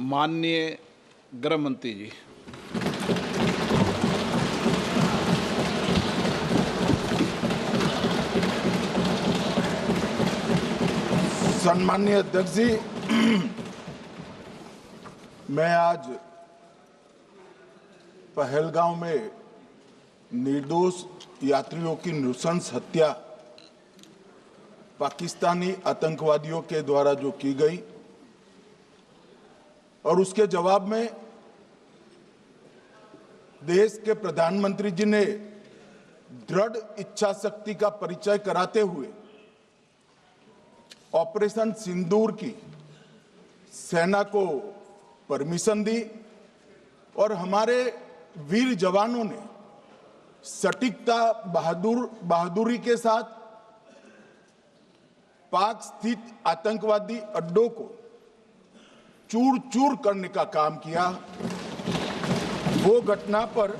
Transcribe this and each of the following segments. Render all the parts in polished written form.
माननीय गृह मंत्री जी। सम्माननीय अध्यक्ष जी, मैं आज पहलगांव में निर्दोष यात्रियों की नृशंस हत्या पाकिस्तानी आतंकवादियों के द्वारा जो की गई और उसके जवाब में देश के प्रधानमंत्री जी ने दृढ़ इच्छा शक्ति का परिचय कराते हुए ऑपरेशन सिंदूर की सेना को परमिशन दी और हमारे वीर जवानों ने सटीकता बहादुरी के साथ पाक स्थित आतंकवादी अड्डों को चूर चूर करने का काम किया। वो घटना पर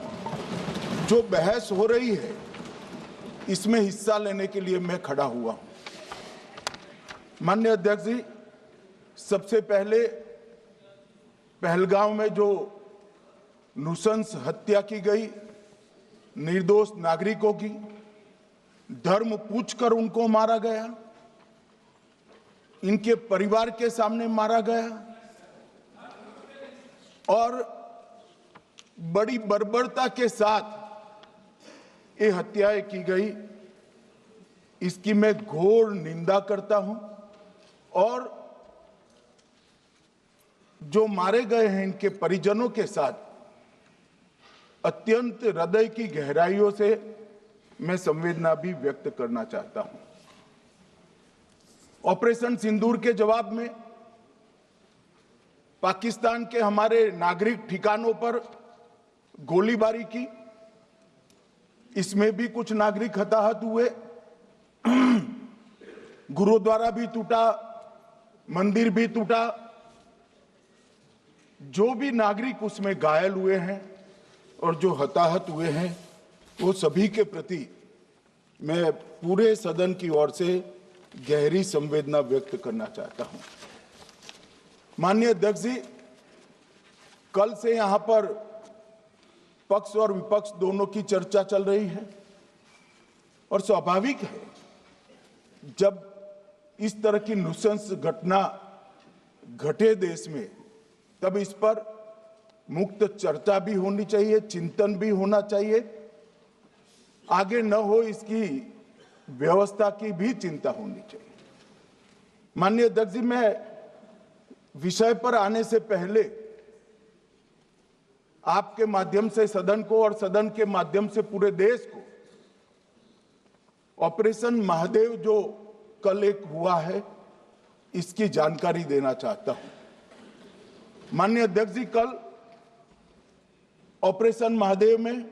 जो बहस हो रही है, इसमें हिस्सा लेने के लिए मैं खड़ा हुआ हूं। माननीय अध्यक्ष जी, सबसे पहले पहलगांव में जो नृशंस हत्या की गई निर्दोष नागरिकों की, धर्म पूछकर उनको मारा गया, इनके परिवार के सामने मारा गया और बड़ी बर्बरता के साथ ये हत्याएं की गई, इसकी मैं घोर निंदा करता हूं और जो मारे गए हैं इनके परिजनों के साथ अत्यंत हृदय की गहराइयों से मैं संवेदना भी व्यक्त करना चाहता हूं। ऑपरेशन सिंदूर के जवाब में पाकिस्तान के हमारे नागरिक ठिकानों पर गोलीबारी की, इसमें भी कुछ नागरिक हताहत हुए, गुरुद्वारा भी टूटा, मंदिर भी टूटा। जो भी नागरिक उसमें घायल हुए हैं और जो हताहत हुए हैं, वो सभी के प्रति मैं पूरे सदन की ओर से गहरी संवेदना व्यक्त करना चाहता हूं। माननीय अध्यक्ष जी, कल से यहां पर पक्ष और विपक्ष दोनों की चर्चा चल रही है और स्वाभाविक है, जब इस तरह की नृशंस घटना घटे देश में, तब इस पर मुक्त चर्चा भी होनी चाहिए, चिंतन भी होना चाहिए, आगे न हो इसकी व्यवस्था की भी चिंता होनी चाहिए। माननीय अध्यक्ष जी, मैं विषय पर आने से पहले आपके माध्यम से सदन को और सदन के माध्यम से पूरे देश को ऑपरेशन महादेव जो कल एक हुआ है, इसकी जानकारी देना चाहता हूं। माननीय अध्यक्ष जी, कल ऑपरेशन महादेव में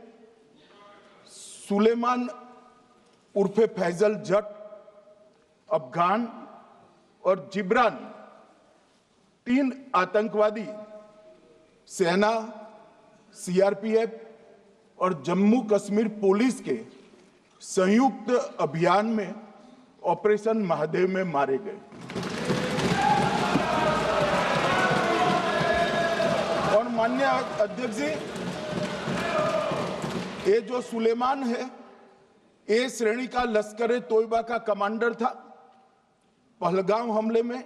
सुलेमान उर्फे फैजल जट, अफगान और जिब्रान, 3 आतंकवादी सेना, सीआरपीएफ और जम्मू कश्मीर पुलिस के संयुक्त अभियान में ऑपरेशन महादेव में मारे गए और माननीय अध्यक्ष जी, ये जो सुलेमान है, ए श्रेणी का लश्कर तोयबा का कमांडर था पहलगांव हमले में,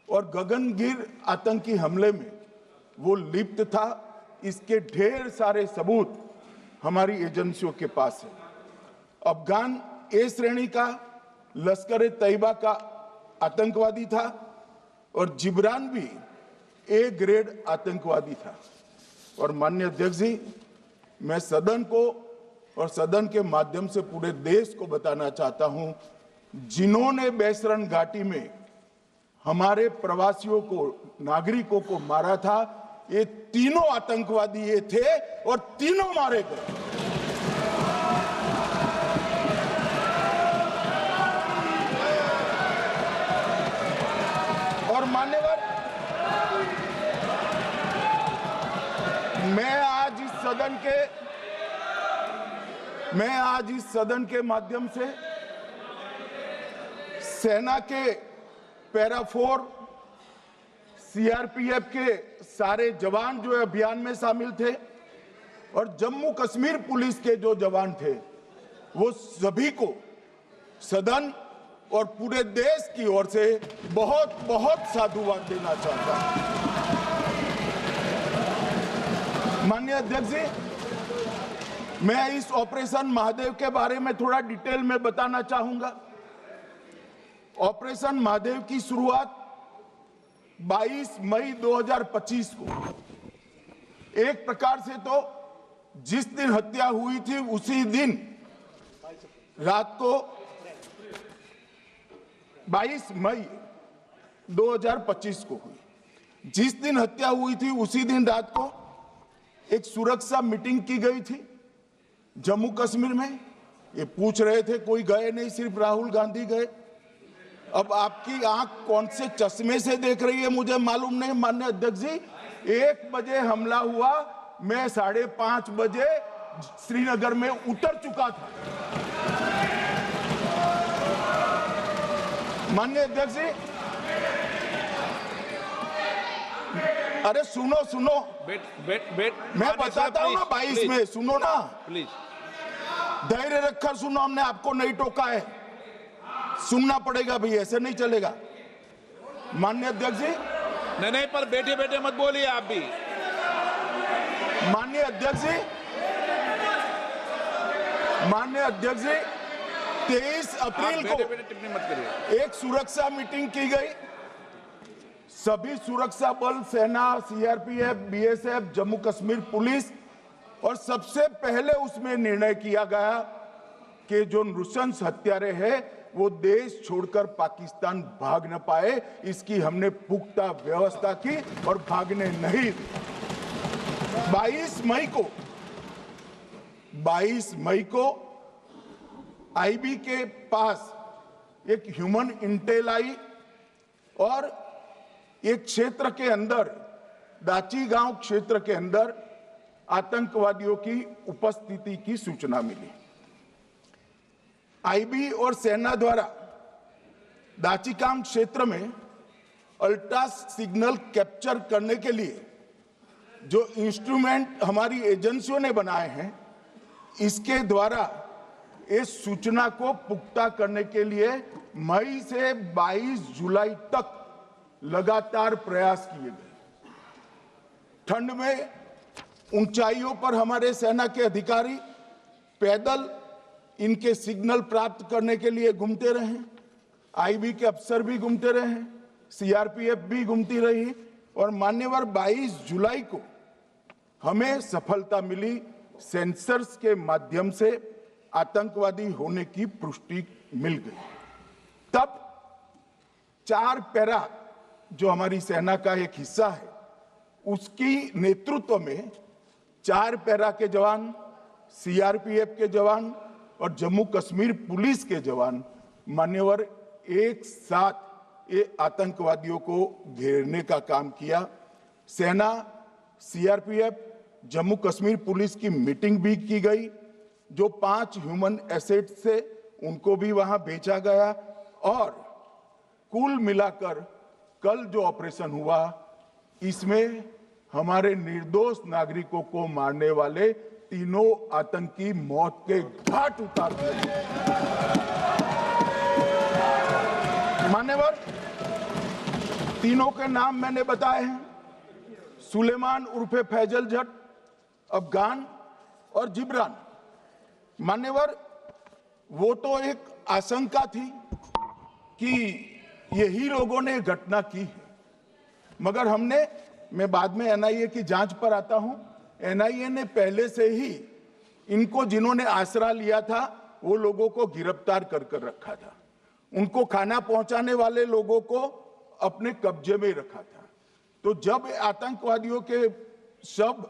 और गगनगिर आतंकी हमले में वो लिप्त था। इसके ढेर सारे सबूत हमारी एजेंसियों के पास है। अफगान ए श्रेणी का लश्कर तैयबा का आतंकवादी था और जिब्रान भी ए ग्रेड आतंकवादी था। और माननीय अध्यक्ष जी, मैं सदन को और सदन के माध्यम से पूरे देश को बताना चाहता हूं, जिन्होंने बैसरन घाटी में हमारे प्रवासियों को, नागरिकों को मारा था, ये तीनों आतंकवादी ये थे और तीनों मारे गए। और मान्यवर, मैं आज इस सदन के माध्यम से सेना के पैरा 4, सीआरपीएफ के सारे जवान जो अभियान में शामिल थे और जम्मू कश्मीर पुलिस के जो जवान थे, वो सभी को सदन और पूरे देश की ओर से बहुत बहुत साधुवाद देना चाहता हूं। माननीय अध्यक्ष जी, मैं इस ऑपरेशन महादेव के बारे में थोड़ा डिटेल में बताना चाहूंगा। ऑपरेशन महादेव की शुरुआत 22 मई 2025 को, एक प्रकार से तो जिस दिन हत्या हुई थी उसी दिन रात को 22 मई 2025 को हुई। जिस दिन हत्या हुई थी उसी दिन रात को एक सुरक्षा मीटिंग की गई थी जम्मू कश्मीर में। ये पूछ रहे थे, कोई गए नहीं, सिर्फ राहुल गांधी गए। अब आपकी आंख कौन से चश्मे से देख रही है मुझे मालूम नहीं। माननीय अध्यक्ष जी, 1 बजे हमला हुआ, मैं 5:30 बजे श्रीनगर में उतर चुका था। माननीय अध्यक्ष जी, अरे सुनो सुनो, मैं बताता हूँ ना 22 में, सुनो ना प्लीज, धैर्य रखकर सुनो। हमने आपको नहीं टोका है, सुनना पड़ेगा भाई, ऐसे नहीं चलेगा। माननीय अध्यक्ष जी, नहीं, पर बैठे बैठे मत बोलिए आप भी। माननीय अध्यक्ष जी, 23 अप्रैल को टिप्पणी मत करिए। एक सुरक्षा मीटिंग की गई। सभी सुरक्षा बल, सेना, CRPF, BSF, Jammu Kashmir police, और सबसे पहले उसमें निर्णय किया गया कि जो नृशंस हत्यारे हैं वो देश छोड़कर पाकिस्तान भाग न पाए, इसकी हमने पुख्ता व्यवस्था की और भागने नहीं दी। 22 मई को आईबी के पास एक ह्यूमन इंटेल आई और एक क्षेत्र के अंदर, दाची गांव क्षेत्र के अंदर आतंकवादियों की उपस्थिति की सूचना मिली। आईबी और सेना द्वारा दाचीकाम क्षेत्र में अल्ट्रा सिग्नल कैप्चर करने के लिए जो इंस्ट्रूमेंट हमारी एजेंसियों ने बनाए हैं, इसके द्वारा इस सूचना को पुख्ता करने के लिए मई से 22 जुलाई तक लगातार प्रयास किए गए। ठंड में ऊंचाइयों पर हमारे सेना के अधिकारी पैदल इनके सिग्नल प्राप्त करने के लिए घूमते रहे, आईबी के अफसर भी घूमते रहे, सीआरपीएफ भी घूमती रही, और मान्यवर 22 जुलाई को हमें सफलता मिली। सेंसर्स के माध्यम से आतंकवादी होने की पुष्टि मिल गई। तब 4 पैरा जो हमारी सेना का एक हिस्सा है, उसकी नेतृत्व में 4 पैरा के जवान, सीआरपीएफ के जवान और जम्मू कश्मीर पुलिस के जवान मान्यवर एक साथ ये आतंकवादियों को घेरने का काम किया। सेना, सीआरपीएफ, जम्मू कश्मीर पुलिस की मीटिंग भी की गई। जो 5 ह्यूमन एसेट्स थे उनको भी वहां बेचा गया, और कुल मिलाकर कल जो ऑपरेशन हुआ, इसमें हमारे निर्दोष नागरिकों को मारने वाले तीनों आतंकी मौत के घाट उतार दिए। मान्यवर, तीनों के नाम मैंने बताए हैं, सुलेमान उर्फे फैजल जट, अफगान और जिब्रान। मान्यवर, वो तो एक आशंका थी कि यही लोगों ने घटना की है, मगर मैं बाद में एनआईए की जांच पर आता हूं, एनआईए ने पहले से ही इनको, जिन्होंने आसरा लिया था, वो लोगों को गिरफ्तार कर रखा था। उनको खाना पहुंचाने वाले लोगों को अपने कब्जे में रखा था। तो जब आतंकवादियों के शव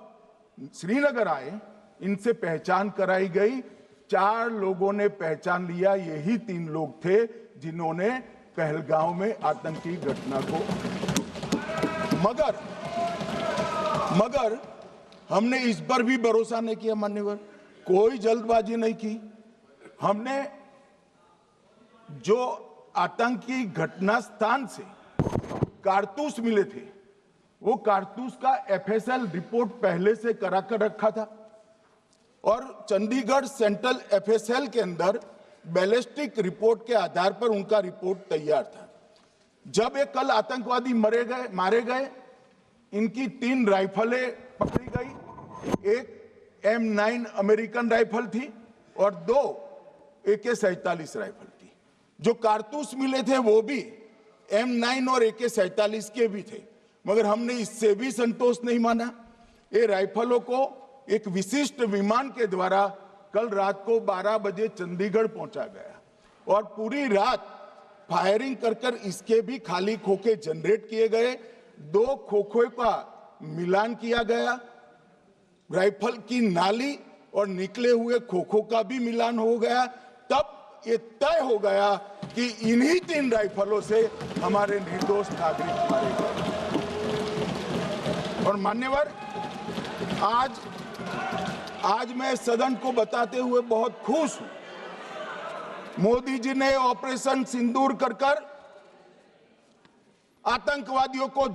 श्रीनगर आए, इनसे पहचान कराई गई। 4 लोगों ने पहचान लिया, यही 3 लोग थे जिन्होंने पहलगांव में आतंकी घटना को, मगर हमने इस पर भी भरोसा नहीं किया। मान्यवर, कोई जल्दबाजी नहीं की। हमने जो आतंकी घटना स्थान से कारतूस मिले थे वो कारतूस का एफएसएल रिपोर्ट पहले से करा कर रखा था और चंडीगढ़ सेंट्रल एफएसएल के अंदर बैलिस्टिक रिपोर्ट के आधार पर उनका रिपोर्ट तैयार था। जब ये कल आतंकवादी मारे गए, इनकी 3 राइफलें पकड़ी गई। एक M9 अमेरिकन राइफल थी और 2 AK-47 राइफल थी। जो कारतूस मिले थे वो भी M9 और AK-47 के भी थे, मगर हमने इससे भी संतोष नहीं माना। ये राइफलों को एक विशिष्ट विमान के द्वारा कल रात को 12 बजे चंडीगढ़ पहुंचा गया और पूरी रात फायरिंग कर इसके भी खाली खोखे जनरेट किए गए। 2 खोखों का मिलान किया गया, राइफल की नाली और निकले हुए खोखों का भी मिलान हो गया। तब ये तय हो गया कि इन्हीं 3 राइफलों से हमारे निर्दोष नागरिक मारे गए। और मान्यवर, आज मैं सदन को बताते हुए बहुत खुश हूं। मोदी जी ने ऑपरेशन सिंदूर कर आतंकवादियों को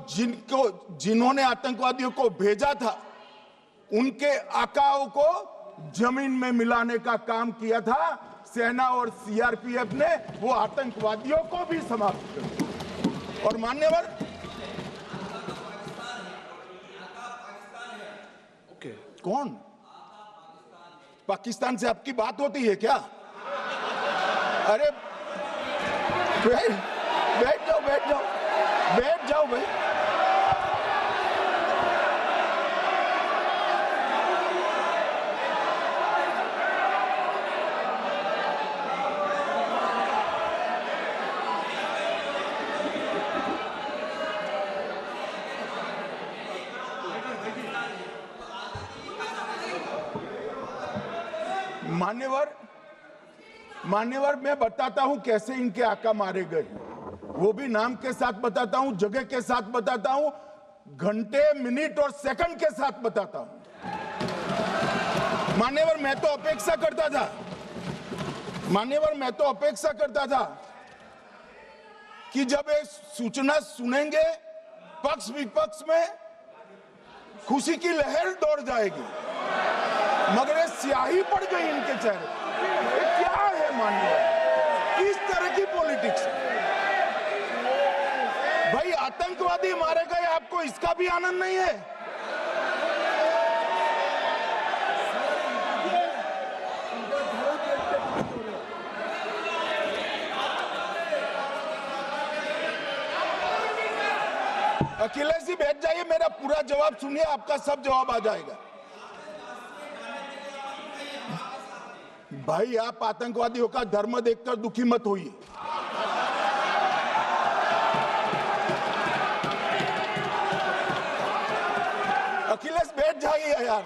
जिन्होंने आतंकवादियों को भेजा था, उनके आकाओं को जमीन में मिलाने का काम किया था। सेना और सीआरपीएफ ने वो आतंकवादियों को भी समाप्त कर दिया। और मान्यवर, कौन पाकिस्तान से आपकी बात होती है क्या? अरे बैठ जाओ भाई। मान्यवर, मैं बताता हूं कैसे इनके आका मारे गए, वो भी नाम के साथ बताता हूं, जगह के साथ बताता हूं, घंटे, मिनट और सेकंड के साथ बताता हूं। मान्यवर, मैं तो अपेक्षा करता था कि जब ये सूचना सुनेंगे पक्ष विपक्ष में खुशी की लहर दौड़ जाएगी, मगर ये स्याही पड़ गई इनके चेहरे। ये क्या है मान्यवर? किस तरह की पॉलिटिक्स? भाई, आतंकवादी मारे गए, आपको इसका भी आनंद नहीं है? अखिलेश जी बैठ जाइए, मेरा पूरा जवाब सुनिए, आपका सब जवाब आ जाएगा। भाई, आप आतंकवादियों का धर्म देखकर दुखी मत होइए। अखिलेश बैठ जाइए यार।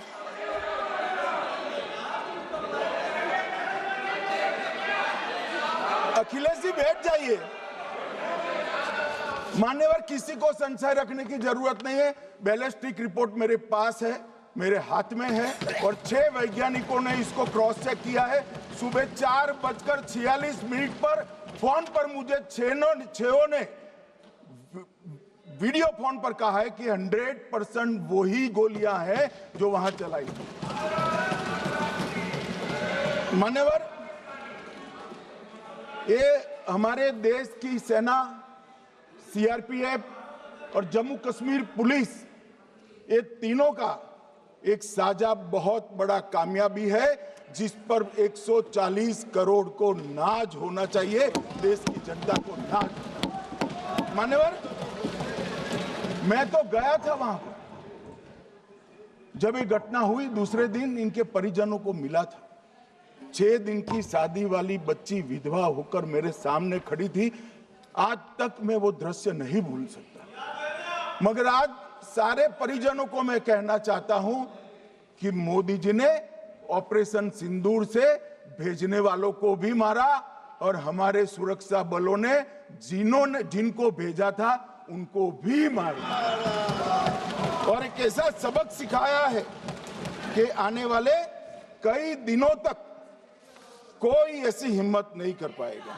अखिलेश जी बैठ जाइए। मान्यवर, किसी को संशय रखने की जरूरत नहीं है। बैलिस्टिक रिपोर्ट मेरे पास है, मेरे हाथ में है और 6 वैज्ञानिकों ने इसको क्रॉस चेक किया है। सुबह 4:46 पर फोन पर मुझे 6 ने वीडियो फोन पर कहा है कि 100% वही गोलियां हैं जो वहां चलाई। मान्यवर, ये हमारे देश की सेना, सीआरपीएफ और जम्मू कश्मीर पुलिस, ये तीनों का एक साझा बहुत बड़ा कामयाबी है, जिस पर 140 करोड़ को नाज होना चाहिए, देश की जनता को नाज। मान्यवर, मैं तो गया था वहां पर जब ये घटना हुई। दूसरे दिन इनके परिजनों को मिला था। 6 दिन की शादी वाली बच्ची विधवा होकर मेरे सामने खड़ी थी। आज तक मैं वो दृश्य नहीं भूल सकता। मगर आज सारे परिजनों को मैं कहना चाहता हूं कि मोदी जी ने ऑपरेशन सिंदूर से भेजने वालों को भी मारा और हमारे सुरक्षा बलों ने जिनको भेजा था उनको भी मारा और एक ऐसा सबक सिखाया है कि आने वाले कई दिनों तक कोई ऐसी हिम्मत नहीं कर पाएगा।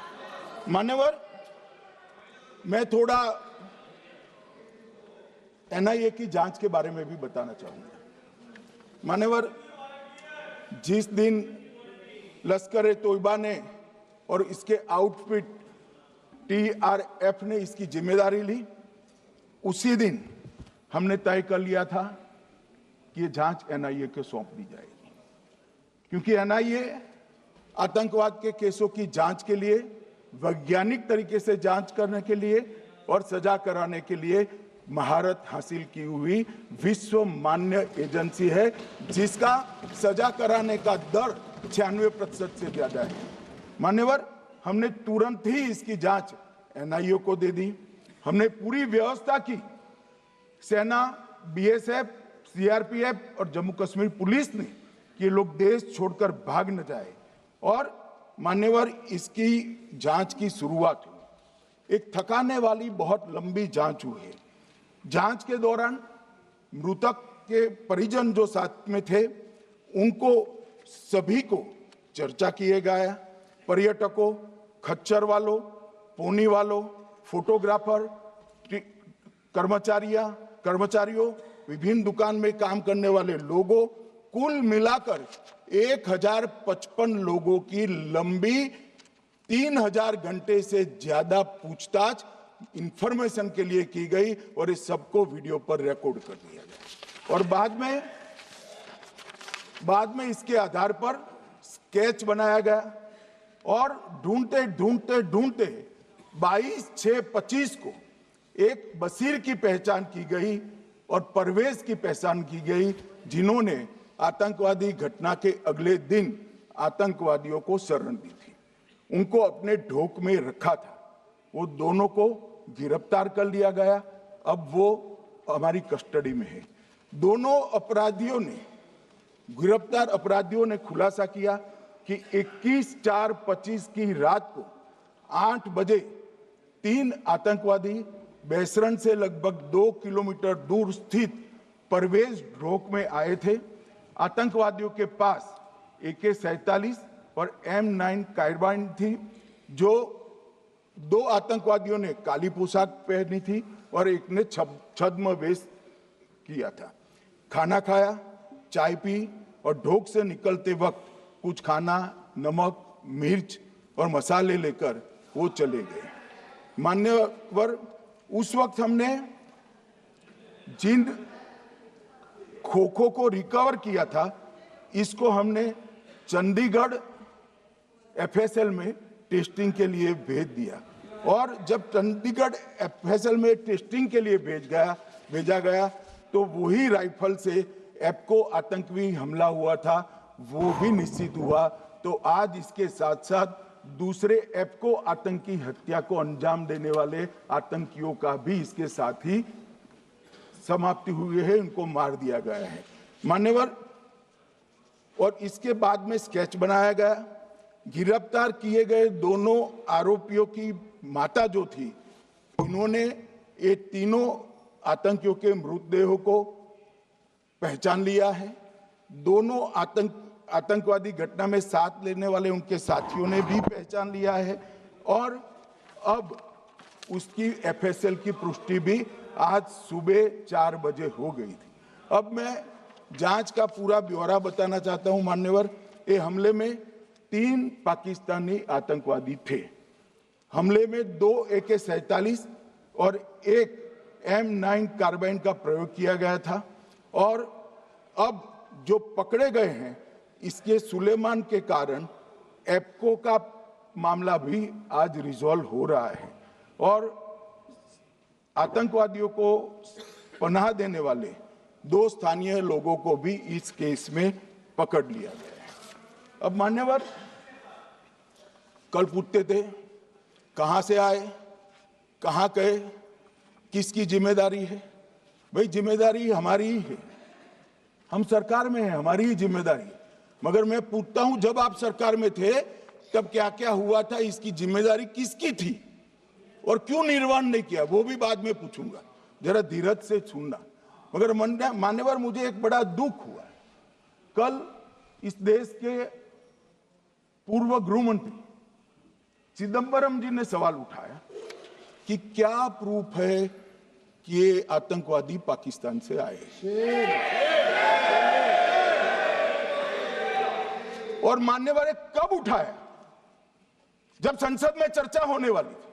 मान्यवर, मैं थोड़ा एनआईए की जांच के बारे में भी बताना चाहूंगा। मान्यवर, जिस दिन लश्कर ए तोयबा ने और इसके आउटफिट टीआरएफ ने इसकी जिम्मेदारी ली, उसी दिन हमने तय कर लिया था कि ये जांच एनआईए को सौंप दी जाएगी, क्योंकि एनआईए आतंकवाद के केसों की जांच के लिए, वैज्ञानिक तरीके से जांच करने के लिए और सजा कराने के लिए महारत हासिल की हुई विश्व मान्य एजेंसी है, जिसका सजा कराने का दर 96% से ज्यादा है। मान्यवर, हमने तुरंत ही इसकी जांच एनआईए को दे दी। हमने पूरी व्यवस्था की, सेना, बीएसएफ, सीआरपीएफ और जम्मू कश्मीर पुलिस ने कि ये लोग देश छोड़कर भाग न जाए। और मान्यवर, इसकी जांच की शुरुआत हुई। एक थकाने वाली बहुत लंबी जांच हुई है। जांच के दौरान मृतक के परिजन जो साथ में थे, उनको सभी को चर्चा किए गया। पर्यटकों, खच्चर वालों, पोनी वालों, फोटोग्राफर, कर्मचारियों, विभिन्न दुकान में काम करने वाले लोगों, कुल मिलाकर 1055 लोगों की लंबी 3000 घंटे से ज्यादा पूछताछ इंफॉर्मेशन के लिए की गई और इस सबको वीडियो पर रिकॉर्ड कर दिया गया। और बाद में इसके आधार पर स्केच बनाया गया और ढूंढते 22/6/25 को एक बशीर की पहचान की गई और परवेज की पहचान की गई, जिन्होंने आतंकवादी घटना के अगले दिन आतंकवादियों को शरण दी थी। उनको अपने ढोक में रखा था। वो दोनों को गिरफ्तार कर लिया गया। अब वो हमारी कस्टडी में है। दोनों गिरफ्तार अपराधियों ने खुलासा किया कि 21/4/25 की रात को 8 बजे 3 आतंकवादी बेसरन से लगभग 2 किलोमीटर दूर स्थित परवेज ढोक में आए थे। आतंकवादियों के पास AK-47 और M9 कार्बाइन थी। जो 2 आतंकवादियों ने काली पोशाक पहनी थी और एक ने छद्म वेश किया था। खाना खाया, चाय पी और ढोक से निकलते वक्त कुछ खाना, नमक, मिर्च और मसाले लेकर वो चले गए। मान्यवर, उस वक्त हमने जिन खोखो को रिकवर किया था, इसको हमने चंडीगढ़ FSL में टेस्टिंग के लिए भेज दिया। और जब चंडीगढ़ FSL में टेस्टिंग के लिए भेजा गया तो वही राइफल से एप्को आतंकी हमला हुआ था, वो भी निश्चित हुआ। तो आज इसके साथ साथ दूसरे एप्को आतंकी हत्या को अंजाम देने वाले आतंकियों का भी इसके साथ ही समाप्ति हुई है, उनको मार दिया गया है। मान्यवर, और इसके बाद में स्केच बनाया गया। गिरफ्तार किए गए दोनों आरोपियों की माता जो थी, इन्होंने ये तीनों आतंकियों के मृतदेहों को पहचान लिया है। दोनों आतंकवादी घटना में साथ लेने वाले उनके साथियों ने भी पहचान लिया है। और अब उसकी FSL की पुष्टि भी आज सुबह 4 बजे हो गई थी। अब मैं जांच का पूरा ब्यौरा बताना चाहता हूं। मान्यवर, ये हमले में 3 पाकिस्तानी आतंकवादी थे। हमले में 2 AK-47 और 1 M9 कार्बाइन का प्रयोग किया गया था। और अब जो पकड़े गए हैं, इसके सुलेमान के कारण एप्को का मामला भी आज रिजॉल्व हो रहा है और आतंकवादियों को पनाह देने वाले 2 स्थानीय लोगों को भी इस केस में पकड़ लिया गया है। अब मान्यवर, कल पूछते थे कहां से आए, कहां गए, किसकी जिम्मेदारी है। भाई, जिम्मेदारी हमारी ही है। हम सरकार में हैं, हमारी ही जिम्मेदारी है। मगर मैं पूछता हूं, जब आप सरकार में थे तब क्या क्या हुआ था, इसकी जिम्मेदारी किसकी थी और क्यों निर्वहन नहीं किया, वो भी बाद में पूछूंगा। जरा धीरज से सुनना। मगर मान्यवर, मुझे एक बड़ा दुख हुआ। कल इस देश के पूर्व गृह मंत्री चिदंबरम जी ने सवाल उठाया कि क्या प्रूफ है कि ये आतंकवादी पाकिस्तान से आए और मान्यवर कब उठाया? जब संसद में चर्चा होने वाली थी।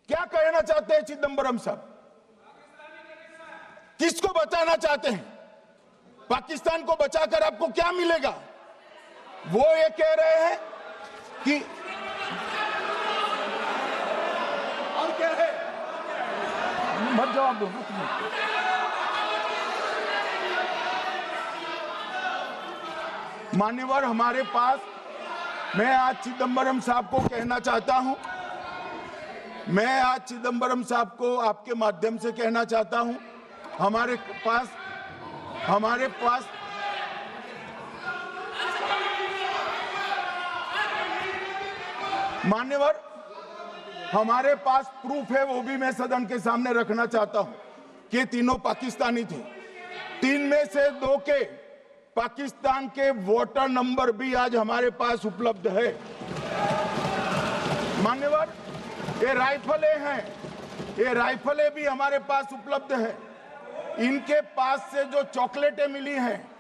क्या कहना चाहते हैं चिदंबरम साहब? किसको बचाना चाहते हैं? पाकिस्तान को बचाकर आपको क्या मिलेगा? वो ये कह रहे हैं कि और क्या है? मत जवाब दो। मान्यवर हमारे पास, मैं आज चिदंबरम साहब को कहना चाहता हूं, मैं आज चिदंबरम साहब को आपके माध्यम से कहना चाहता हूं, हमारे पास मान्यवर हमारे पास प्रूफ है, वो भी मैं सदन के सामने रखना चाहता हूं कि तीनों पाकिस्तानी थे। 3 में से 2 के पाकिस्तान के वोटर नंबर भी आज हमारे पास उपलब्ध है। मान्यवर ये राइफलें हैं, ये राइफलें भी हमारे पास उपलब्ध है। इनके पास से जो चॉकलेटें मिली हैं,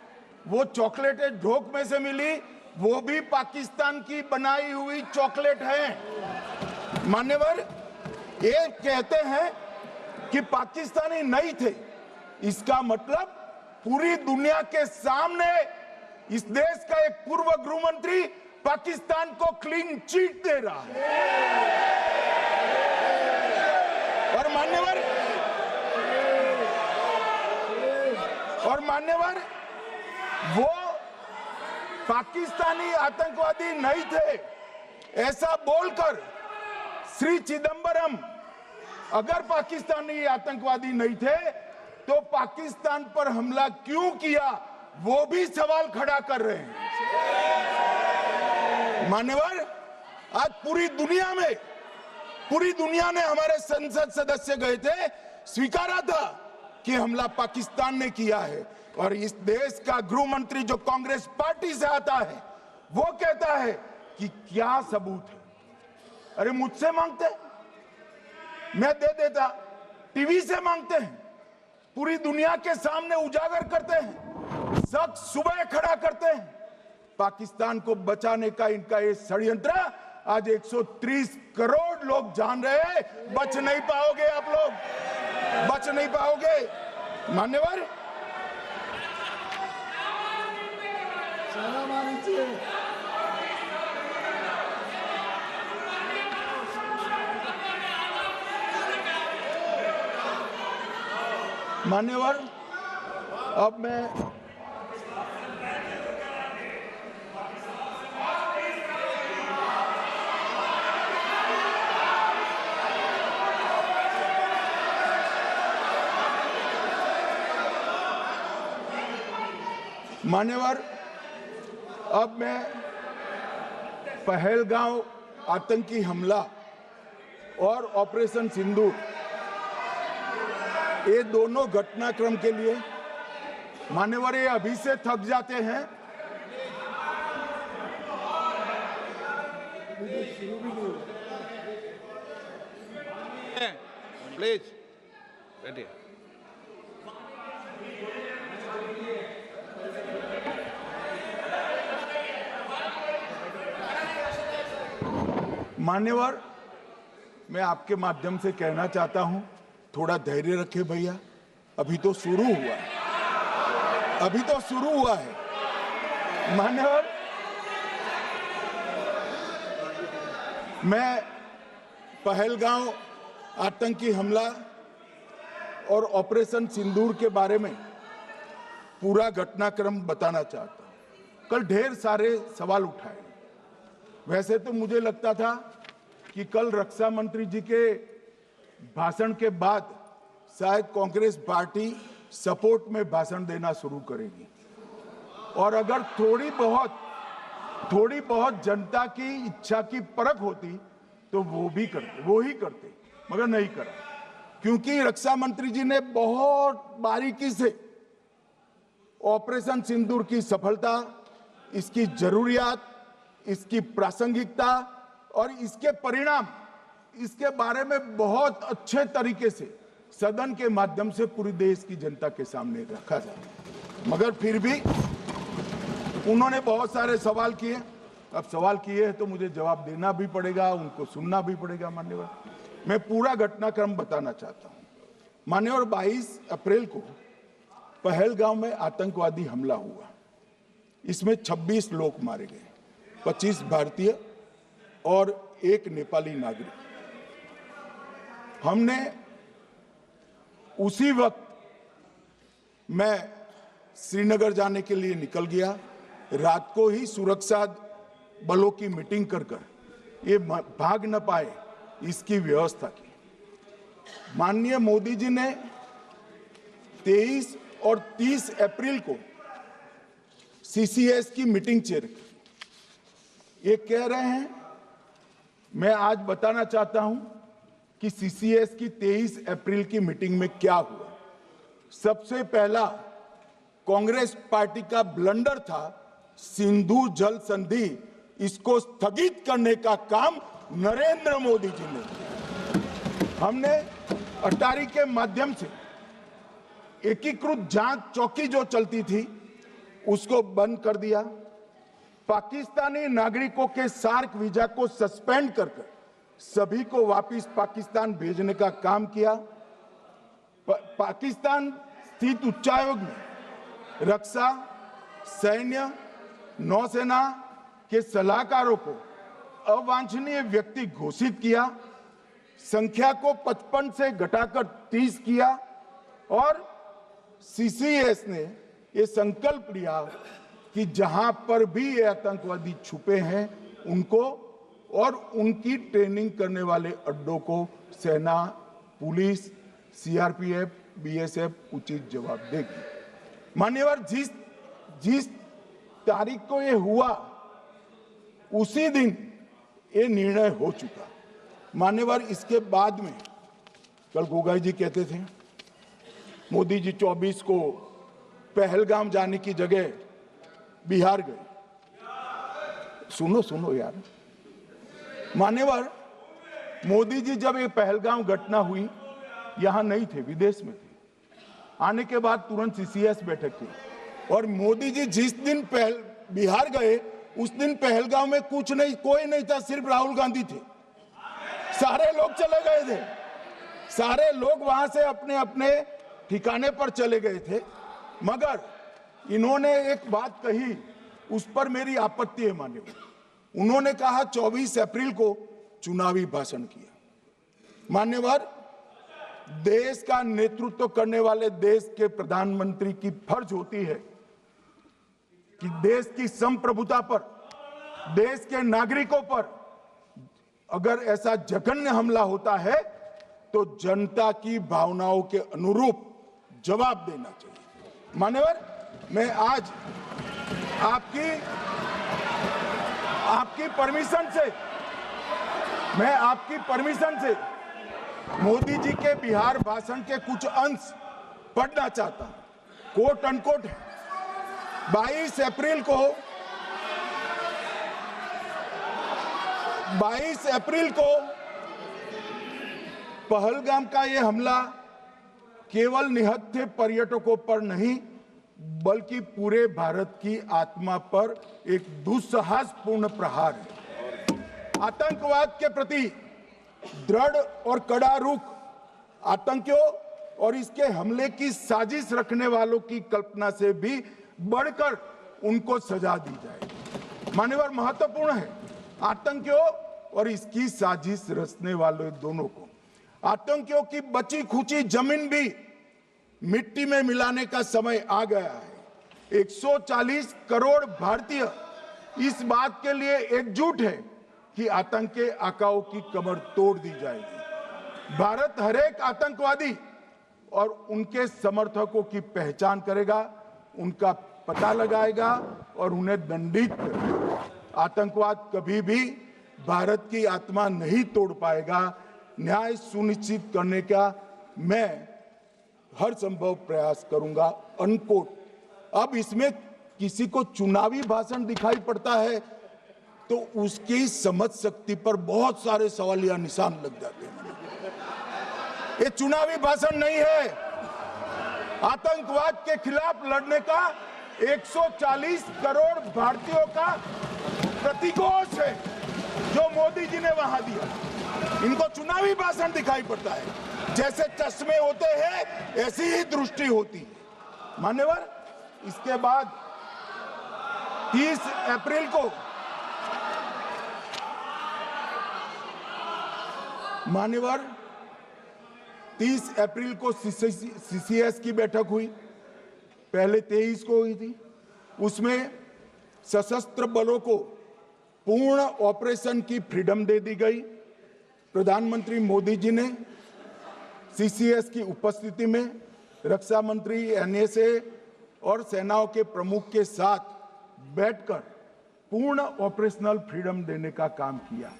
वो चॉकलेटें ढोक में से मिली, वो भी पाकिस्तान की बनाई हुई चॉकलेट है। मान्यवर ये कहते हैं कि पाकिस्तानी नहीं थे, इसका मतलब पूरी दुनिया के सामने इस देश का एक पूर्व गृह मंत्री पाकिस्तान को क्लीन चिट दे रहा है। और मान्यवर वो पाकिस्तानी आतंकवादी नहीं थे ऐसा बोलकर श्री चिदंबरम अगर पाकिस्तानी आतंकवादी नहीं थे तो पाकिस्तान पर हमला क्यों किया, वो भी सवाल खड़ा कर रहे हैं। मान्यवर आज पूरी दुनिया ने हमारे संसद सदस्य गए थे, स्वीकारा था कि हमला पाकिस्तान ने किया है। और इस देश का गृह मंत्री जो कांग्रेस पार्टी से आता है, वो कहता है कि क्या सबूत है। अरे मुझसे मांगते, मैं दे देता। टीवी से मांगते हैं, पूरी दुनिया के सामने उजागर करते हैं, सच सुबह खड़ा करते हैं। पाकिस्तान को बचाने का इनका ये षड्यंत्र आज 130 करोड़ लोग जान रहे हैं। बच नहीं पाओगे आप लोग, बच नहीं पाओगे। मान्यवर मान्यवर अब मैं पहलगांव आतंकी हमला और ऑपरेशन सिंदूर, ये दोनों घटनाक्रम के लिए मान्यवर ये अभी से थक जाते हैं। प्लीज बैठिए। मान्यवर मैं आपके माध्यम से कहना चाहता हूं, थोड़ा धैर्य रखे भैया, अभी तो शुरू हुआ है, अभी तो शुरू हुआ है। मान्यवर मैं पहलगांव आतंकी हमला और ऑपरेशन सिंदूर के बारे में पूरा घटनाक्रम बताना चाहता हूं। कल ढेर सारे सवाल उठाए। वैसे तो मुझे लगता था कि कल रक्षा मंत्री जी के भाषण के बाद शायद कांग्रेस पार्टी सपोर्ट में भाषण देना शुरू करेगी और अगर थोड़ी बहुत जनता की इच्छा की परख होती तो वो ही करते, मगर नहीं करा। क्योंकि रक्षा मंत्री जी ने बहुत बारीकी से ऑपरेशन सिंदूर की सफलता, इसकी जरूरियात, इसकी प्रासंगिकता और इसके परिणाम, इसके बारे में बहुत अच्छे तरीके से सदन के माध्यम से पूरी देश की जनता के सामने रखा जाए। मगर फिर भी उन्होंने बहुत सारे सवाल किए। अब सवाल किए हैं तो मुझे जवाब देना भी पड़ेगा, उनको सुनना भी पड़ेगा। मान्यवर, मैं पूरा घटनाक्रम बताना चाहता हूं। मान्यवर, 22 अप्रैल को पहलगांव में आतंकवादी हमला हुआ। इसमें 26 लोग मारे गए, 25 भारतीय और 1 नेपाली नागरिक। हमने उसी वक्त मैं श्रीनगर जाने के लिए निकल गया। रात को ही सुरक्षा बलों की मीटिंग कर ये भाग न पाए इसकी व्यवस्था की। माननीय मोदी जी ने 23 और 30 अप्रैल को CCS की मीटिंग चेयर की। ये कह रहे हैं, मैं आज बताना चाहता हूं कि CCS की 23 अप्रैल की मीटिंग में क्या हुआ। सबसे पहला कांग्रेस पार्टी का ब्लंडर था सिंधु जल संधि, इसको स्थगित करने का काम नरेंद्र मोदी जी ने किया। हमने अटारी के माध्यम से एकीकृत जांच चौकी जो चलती थी उसको बंद कर दिया। पाकिस्तानी नागरिकों के सार्क वीजा को सस्पेंड कर सभी को वापस पाकिस्तान भेजने का काम किया। पाकिस्तान स्थित उच्चायोग ने रक्षा, सैन्य, नौसेना के सलाहकारों को अवांछनीय व्यक्ति घोषित किया, संख्या को 55 से घटाकर 30 किया और CCS ने ये संकल्प लिया कि जहां पर भी ये आतंकवादी छुपे हैं उनको और उनकी ट्रेनिंग करने वाले अड्डों को सेना, पुलिस, CRPF, BSF उचित जवाब देगी। मान्यवर, जिस तारीख को ये हुआ उसी दिन ये निर्णय हो चुका। मान्यवर, इसके बाद में कल गोगाई जी कहते थे मोदी जी 24 को पहलगाम जाने की जगह बिहार गए। सुनो यार। मान्यवर, मोदी जी जब ये पहलगाम घटना हुई यहां नहीं थे, विदेश में थे। आने के बाद तुरंत CCS बैठक की और मोदी जी जिस दिन बिहार गए उस दिन पहलगाम में कुछ नहीं, कोई नहीं था, सिर्फ राहुल गांधी थे। सारे लोग चले गए थे, सारे लोग वहां से अपने अपने ठिकाने पर चले गए थे। मगर इन्होंने एक बात कही, उस पर मेरी आपत्ति है। मान्यवर, उन्होंने कहा 24 अप्रैल को चुनावी भाषण किया। मान्यवर, देश का नेतृत्व करने वाले देश के प्रधानमंत्री की फर्ज होती है कि देश की संप्रभुता पर, देश के नागरिकों पर अगर ऐसा जघन्य हमला होता है तो जनता की भावनाओं के अनुरूप जवाब देना चाहिए। मान्यवर, मैं आज आपकी परमिशन से मोदी जी के बिहार भाषण के कुछ अंश पढ़ना चाहता हूं। कोट अनकोट है। 22 अप्रैल को पहलगाम का यह हमला केवल निहत्थे पर्यटकों पर नहीं बल्कि पूरे भारत की आत्मा पर एक दुस्साहसपूर्ण प्रहार है। आतंकवाद के प्रति दृढ़ और कड़ा रुख, आतंकियों और इसके हमले की साजिश रखने वालों की कल्पना से भी बढ़कर उनको सजा दी जाए। मान्यवर, महत्वपूर्ण है आतंकियों और इसकी साजिश रचने वाले दोनों को। आतंकियों की बची खुची जमीन भी मिट्टी में मिलाने का समय आ गया है। 140 करोड़ भारतीय इस बात के लिए एकजुट है कि आतंक के आकाओं की कमर तोड़ दी जाएगी। भारत हरेक आतंकवादी और उनके समर्थकों की पहचान करेगा, उनका पता लगाएगा और उन्हें दंडित करेगा। आतंकवाद कभी भी भारत की आत्मा नहीं तोड़ पाएगा। न्याय सुनिश्चित करने का मैं हर संभव प्रयास करूंगा। अनकोट। अब इसमें किसी को चुनावी भाषण दिखाई पड़ता है तो उसकी समझ शक्ति पर बहुत सारे सवालिया निशान लग जाते हैं। ये चुनावी भाषण नहीं है। आतंकवाद के खिलाफ लड़ने का 140 करोड़ भारतीयों का प्रतिघोष है जो मोदी जी ने वहां दिया। इनको चुनावी भाषण दिखाई पड़ता है। जैसे चश्मे होते हैं ऐसी ही दृष्टि होती है। मान्यवर, इसके बाद 30 अप्रैल को मान्यवर 30 अप्रैल को सीसीएस की बैठक हुई, पहले 23 को हुई थी। उसमें सशस्त्र बलों को पूर्ण ऑपरेशन की फ्रीडम दे दी गई। प्रधानमंत्री मोदी जी ने सीसीएस की उपस्थिति में रक्षा मंत्री, एनएसए और सेनाओं के प्रमुख के साथ बैठकर पूर्ण ऑपरेशनल फ्रीडम देने का काम किया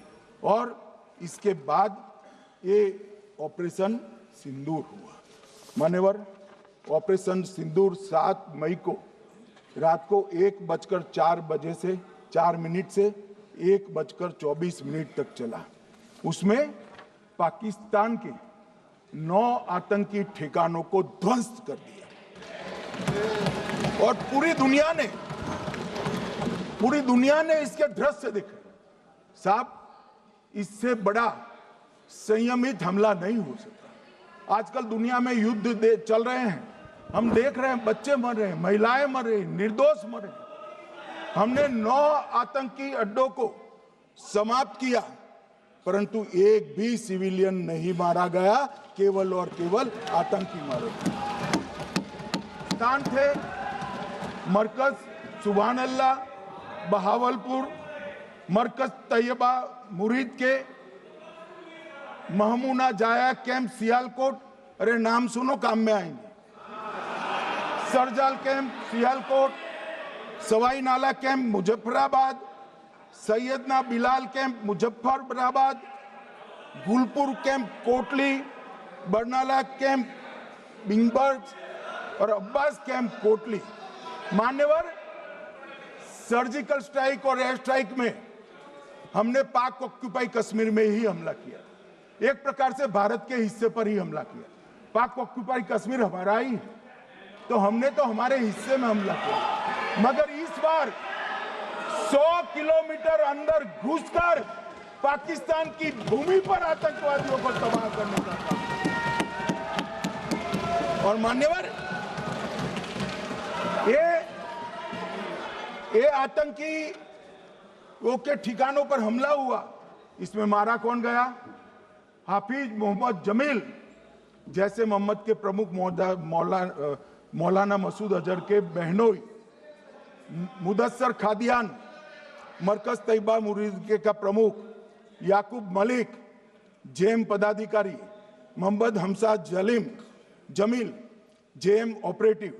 और इसके बाद ये ऑपरेशन सिंदूर हुआ। मान्यवर, ऑपरेशन सिंदूर 7 मई को रात को 1:04 से 4 मिनट से 1:24 तक चला। उसमें पाकिस्तान के 9 आतंकी ठिकानों को ध्वस्त कर दिया और पूरी दुनिया ने इसके दृश्य देखे। साहब, इससे बड़ा संयमित हमला नहीं हो सकता। आजकल दुनिया में युद्ध चल रहे हैं, हम देख रहे हैं, बच्चे मर रहे हैं, महिलाएं मर रही, निर्दोष मर रहे। हमने 9 आतंकी अड्डों को समाप्त किया, परंतु एक भी सिविलियन नहीं मारा गया, केवल और केवल आतंकी मारे गए। स्थान थे मरकज सुभान अल्लाह बहावलपुर, मरकज तैयबा मुरीद के, महमूना जाया कैंप सियालकोट, अरे नाम सुनो काम में आएंगे, सरजाल camp Sialkot, Sawai Nala camp Muzaffarabad, Syedna Bilal camp Muzaffarabad, Gulpur camp Kotli, Barnala camp बिंगबर्ग और अब्बास कैंप कोटली। मान्यवर, सर्जिकल स्ट्राइक और एयर स्ट्राइक में हमने पाक ऑक्यूपाई कश्मीर में ही हमला किया, एक प्रकार से भारत के हिस्से पर ही हमला किया। पाक ऑक्यूपाई कश्मीर हमारा ही है, तो हमने तो हमारे हिस्से में हमला किया। मगर इस बार 100 किलोमीटर अंदर घुसकर पाकिस्तान की भूमि पर आतंकवादियों को तबाह करने का काम। और मान्यवर, ये आतंकी के ठिकानों पर हमला हुआ, इसमें मारा कौन गया? हाफिज मोहम्मद जमील जैसे मोहम्मद के प्रमुख मौलाना मसूद अजहर के बहनोई, मुदस्सर खादियान मरकज तैयबा मुरीद का प्रमुख, याकूब मलिक जेएम पदाधिकारी, मोहम्मद हमसा जमील जेएम ऑपरेटिव,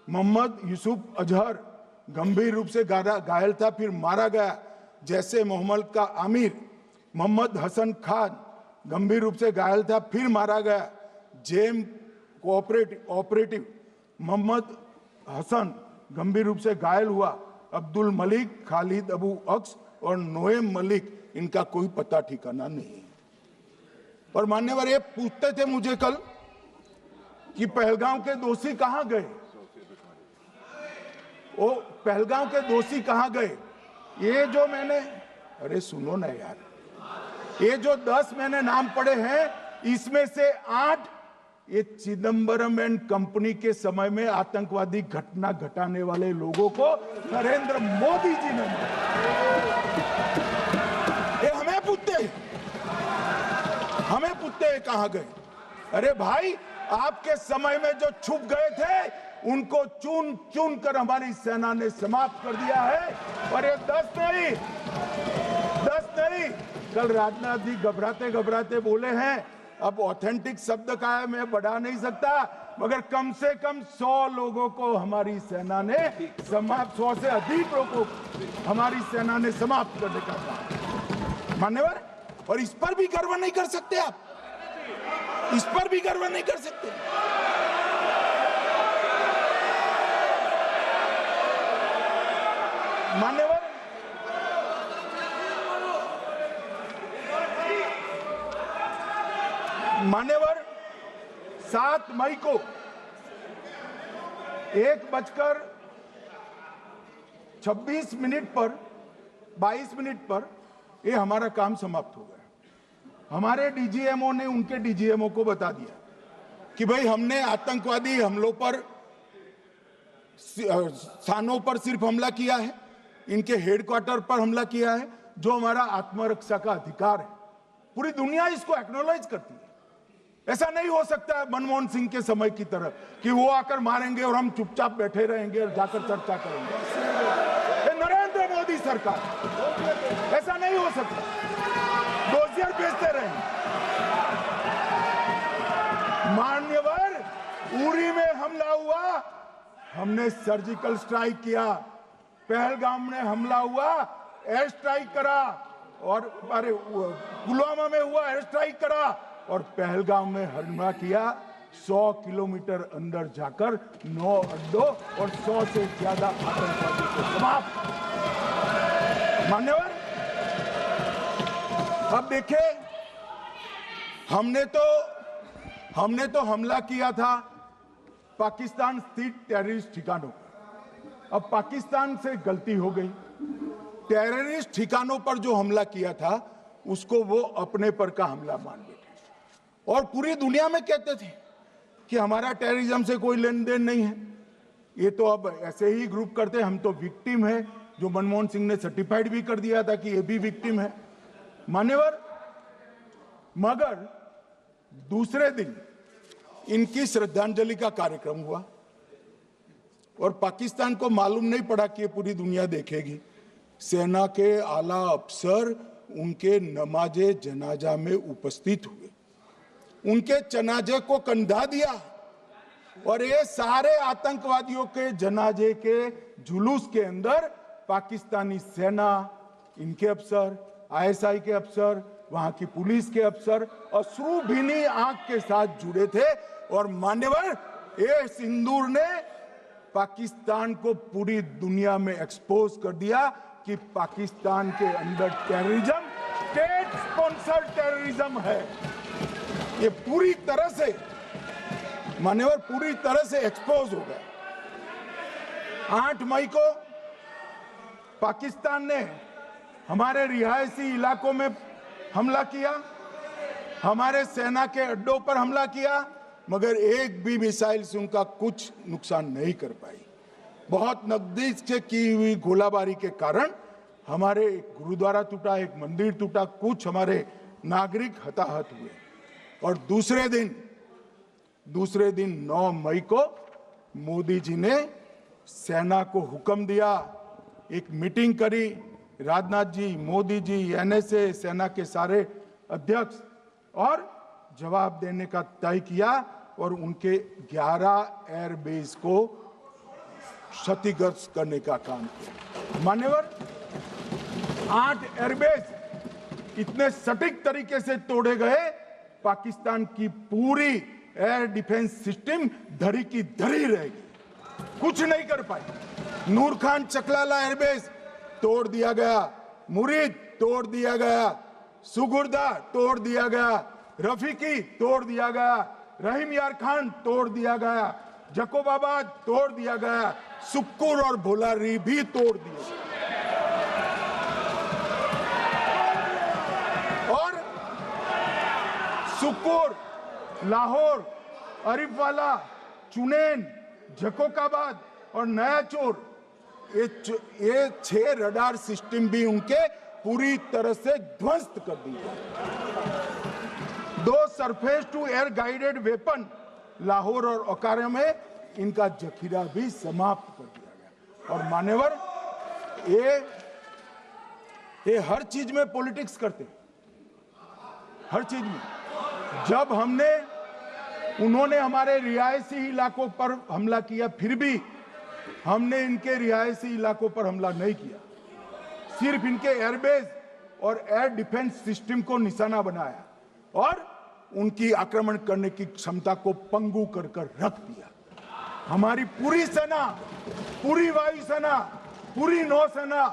मोहम्मद यूसुफ अजहर गंभीर रूप से घायल था, फिर मारा गया। जैसे मोहम्मद का आमिर मोहम्मद हसन खान गंभीर रूप से घायल था, फिर मारा गया। जेएम ऑपरेटिव मोहम्मद हसन गंभीर रूप से घायल हुआ। अब्दुल मलिक, खालिद अबू अक्स और नोएम मलिक, इनका कोई पता ठिकाना नहीं। और मान्यवर, ये पूछते थे मुझे कल कि पहलगांव के दोषी कहां गए, वो पहलगांव के दोषी कहां गए? ये जो मैंने, अरे सुनो ना यार, ये जो 10 मैंने नाम पढ़े हैं, इसमें से 8 ये चिदंबरम एंड कंपनी के समय में आतंकवादी घटना घटाने वाले लोगों को नरेंद्र मोदी जी ने मारा। ये हमें पूछते हैं कहां गए? अरे भाई, आपके समय में जो छुप गए थे उनको चुन चुन कर हमारी सेना ने समाप्त कर दिया है। और ये 10 नहीं, कल राजनाथ जी घबराते बोले हैं, अब ऑथेंटिक शब्द का है, मैं बढ़ा नहीं सकता, मगर कम से कम 100 लोगों को हमारी सेना ने समाप्त, 100 से अधिक लोगों को हमारी सेना ने समाप्त करने का काम। मान्यवर, और इस पर भी गर्व नहीं कर सकते आप, इस पर भी गर्व नहीं कर सकते। मान्यवर, 7 मई को 1:26 पर 22 मिनट पर ये हमारा काम समाप्त हो गया। हमारे डीजीएमओ ने उनके डीजीएमओ को बता दिया कि भाई हमने आतंकवादी हमलों पर स्थानों पर सिर्फ हमला किया है, इनके हेडक्वार्टर पर हमला किया है, जो हमारा आत्मरक्षा का अधिकार है। पूरी दुनिया इसको एक्नॉलेज करती है। ऐसा नहीं हो सकता है मनमोहन सिंह के समय की तरह कि वो आकर मारेंगे और हम चुपचाप बैठे रहेंगे और जाकर चर्चा करेंगे। ये नरेंद्र मोदी सरकार, ऐसा नहीं हो सकता। डोजियर भेजते रहेंगे। मान्यवर, उरी में हमला हुआ, हमने सर्जिकल स्ट्राइक किया। पहलगाम में हमला हुआ, एयर स्ट्राइक करा, और अरे पुलवामा में हुआ, एयर स्ट्राइक करा, और पहलगाम में हमला किया। 100 किलोमीटर अंदर जाकर 9 अड्डों और 100 से ज्यादा आतंकवादी को समाप्त। मान्यवर, अब देखिए, हमने तो हमला किया था पाकिस्तान स्थित टेररिस्ट ठिकानों पर। अब पाकिस्तान से गलती हो गई। टेररिस्ट ठिकानों पर जो हमला किया था उसको वो अपने पर का हमला मान बैठे, और पूरी दुनिया में कहते थे कि हमारा टेररिज्म से कोई लेन देन नहीं है। ये तो अब ऐसे ही ग्रुप करते, हम तो विक्टिम है, जो मनमोहन सिंह ने सर्टिफाइड भी कर दिया था कि ये भी विक्टिम है। मान्यवर, मगर दूसरे दिन इनकी श्रद्धांजलि का कार्यक्रम हुआ और पाकिस्तान को मालूम नहीं पड़ा कि ये पूरी दुनिया देखेगी। सेना के आला अफसर उनके नमाजे जनाजा में उपस्थित हुए, उनके जनाजे को कंधा दिया, और ये सारे आतंकवादियों के जनाजे के जुलूस के अंदर पाकिस्तानी सेना, इनके अफसर, आईएसआई के अफसर, वहां की पुलिस के अफसर अश्रुभीनी आंख के साथ जुड़े थे। और मान्यवर, ये सिंदूर ने पाकिस्तान को पूरी दुनिया में एक्सपोज कर दिया कि पाकिस्तान के अंदर टेररिज्म स्टेट स्पॉन्सर्ड टेररिज्म है। ये पूरी तरह से, मान्यवर, पूरी तरह से एक्सपोज हो गया। 8 मई को पाकिस्तान ने हमारे रिहायशी इलाकों में हमला किया, हमारे सेना के अड्डों पर हमला किया, मगर एक भी मिसाइल से उनका कुछ नुकसान नहीं कर पाई। बहुत नजदीक से की हुई गोलाबारी के कारण हमारे गुरुद्वारा टूटा, एक मंदिर टूटा, कुछ हमारे नागरिक हताहत हुए। और दूसरे दिन 9 मई को मोदी जी ने सेना को हुक्म दिया, एक मीटिंग करी, राजनाथ जी, मोदी जी, एनएसए, सेना के सारे अध्यक्ष, और जवाब देने का तय किया और उनके 11 एयरबेस को क्षतिग्रस्त करने का काम किया। मान्यवर, 8 एयरबेस इतने सटीक तरीके से तोड़े गए, पाकिस्तान की पूरी एयर डिफेंस सिस्टम धरी की धरी रहेगी, कुछ नहीं कर पाई। नूर खान चकलाला एयरबेस तोड़ दिया गया, मुरीद तोड़ दिया गया, सुगुर्दा तोड़ दिया गया, रफीकी तोड़ दिया गया, रहीम यार खान तोड़ दिया गया, जकोबाबाद तोड़ दिया गया, सुक्कुर और भोलारी भी तोड़ दिए। और सुक्कुर, लाहौर, अरिफवाला, चुनेन, जकोकाबाद और नया चोर, ये 6 रडार सिस्टम भी उनके पूरी तरह से ध्वस्त कर दिए। 2 surface to air guided weapon Lahore और ओकारा में इनका जखीरा भी समाप्त कर दिया गया। और मान्यवर, ये हर चीज में पॉलिटिक्स करते हैं, हर चीज में। जब उन्होंने हमारे रिहायशी इलाकों पर हमला किया, फिर भी हमने इनके रिहायशी इलाकों पर हमला नहीं किया, सिर्फ इनके एयरबेस और एयर डिफेंस सिस्टम को निशाना बनाया और उनकी आक्रमण करने की क्षमता को पंगु कर रख दिया। हमारी पूरी सेना, पूरी वायुसेना, पूरी नौसेना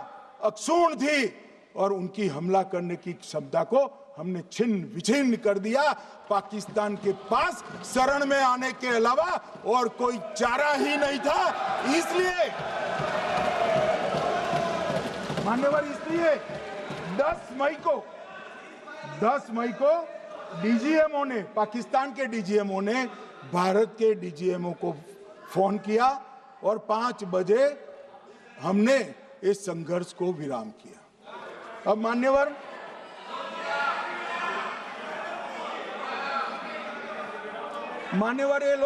अक्षुण्ण थी और उनकी हमला करने की क्षमता को हमने छिन्न विछिन्न कर दिया। पाकिस्तान के पास शरण में आने के अलावा और कोई चारा ही नहीं था। इसलिए मान्यवर, इसलिए 10 मई को डीजीएमओ ने, पाकिस्तान के डीजीएमओ ने भारत के डीजीएमओ को फोन किया और 5 बजे हमने इस संघर्ष को विराम किया। अब मान्यवर, ये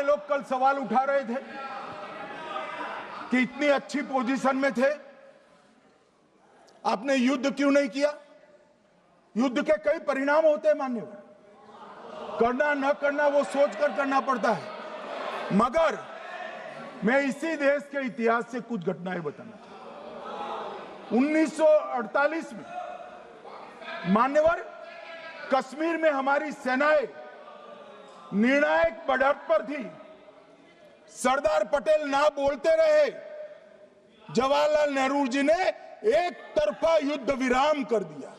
लोग कल सवाल उठा रहे थे कि इतनी अच्छी पोजीशन में थे, आपने युद्ध क्यों नहीं किया? युद्ध के कई परिणाम होते हैं मान्यवर, करना न करना वो सोचकर करना पड़ता है। मगर मैं इसी देश के इतिहास से कुछ घटनाएं बताना चाहता हूं। 1948 में मान्यवर, कश्मीर में हमारी सेनाएं निर्णायक बढ़त पर थी। सरदार पटेल ना बोलते रहे, जवाहरलाल नेहरू जी ने एक तरफा युद्ध विराम कर दिया।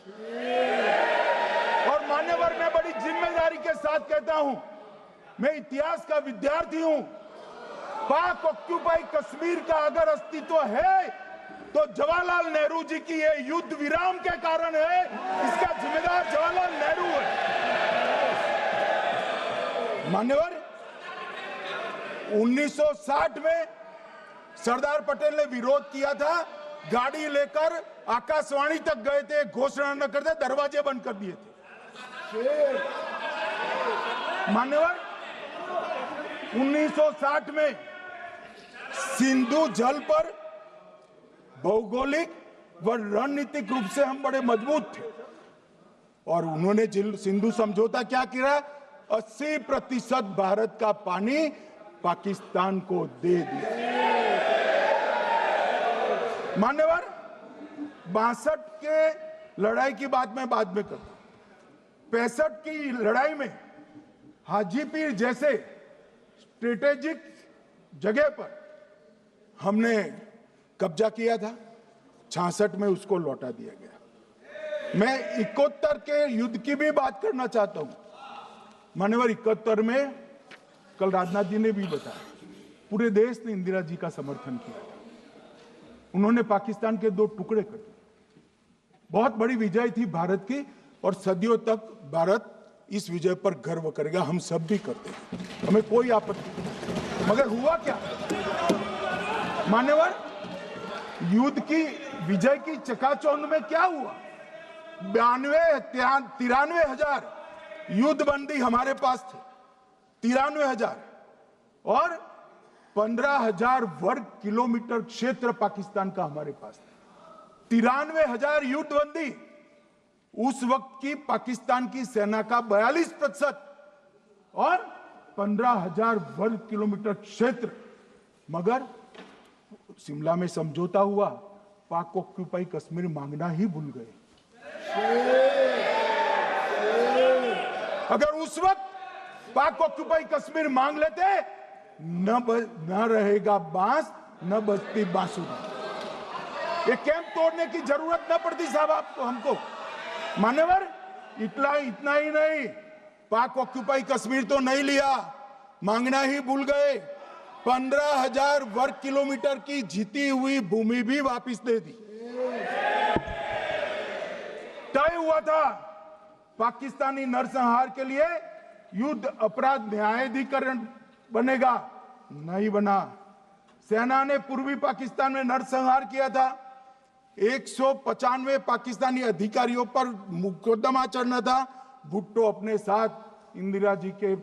और मान्यवर, मैं बड़ी जिम्मेदारी के साथ कहता हूं, मैं इतिहास का विद्यार्थी हूं। पाक ऑक्यूपाई कश्मीर का अगर अस्तित्व है तो जवाहरलाल नेहरू जी की ये युद्ध विराम के कारण है। इसका जिम्मेदार जवाहरलाल नेहरू है। मान्यवर, 1960 में सरदार पटेल ने विरोध किया था, गाड़ी लेकर आकाशवाणी तक गए थे, घोषणा न करते दरवाजे बंद कर दिए थे। मान्यवर, 1960 में सिंधु जल पर भौगोलिक व रणनीतिक रूप से हम बड़े मजबूत थे और उन्होंने सिंधु समझौता क्या किया? 80% भारत का पानी पाकिस्तान को दे दिया। मान्यवर, 62 के लड़ाई की बात मैं बाद में करता हूं। 65 की लड़ाई में हाजीपीर जैसे स्ट्रेटेजिक जगह पर हमने कब्जा किया था। 66 में उसको लौटा दिया गया। मैं 71 के युद्ध की भी बात करना चाहता हूं। मान्यवर, 71 में कल राजनाथ जी ने भी बताया, पूरे देश ने इंदिरा जी का समर्थन किया। उन्होंने पाकिस्तान के 2 टुकड़े कर दिए। बहुत बड़ी विजय थी भारत की और सदियों तक भारत इस विजय पर गर्व करेगा। हम सब भी करते हैं, हमें कोई आपत्ति नहीं। मगर हुआ क्या मान्यवर? युद्ध की विजय की चकाचौंध में क्या हुआ? 93 हजार युद्धबंदी हमारे पास थे, 93,000, और 15,000 वर्ग किलोमीटर क्षेत्र पाकिस्तान का हमारे पास था। 93,000 युद्धबंदी, उस वक्त की पाकिस्तान की सेना का 42% और 15,000 वर्ग किलोमीटर क्षेत्र। मगर शिमला में समझौता हुआ, पाक ऑक्यूपाई कश्मीर मांगना ही भूल गए। अगर उस वक्त पाक ऑक्यूपाई कश्मीर मांग लेते, न रहेगा बांस, न बजती बांसुरी। ये कैंप तोड़ने की जरूरत न पड़ती साहब आपको, हमको। मान्यवर, इतना ही नहीं, पाक ऑक्यूपाई कश्मीर तो नहीं लिया, मांगना ही भूल गए। 15,000 वर्ग किलोमीटर की जीती हुई भूमि भी वापस दे दी। तय हुआ था पाकिस्तानी नरसंहार के लिए युद्ध अपराध न्यायाधिकरण बनेगा, नहीं बना। सेना ने पूर्वी पाकिस्तान में नरसंहार किया था। 195 पाकिस्तानी अधिकारियों पर मुकदमा चढ़ना था। भुट्टो अपने साथ इंदिरा जी के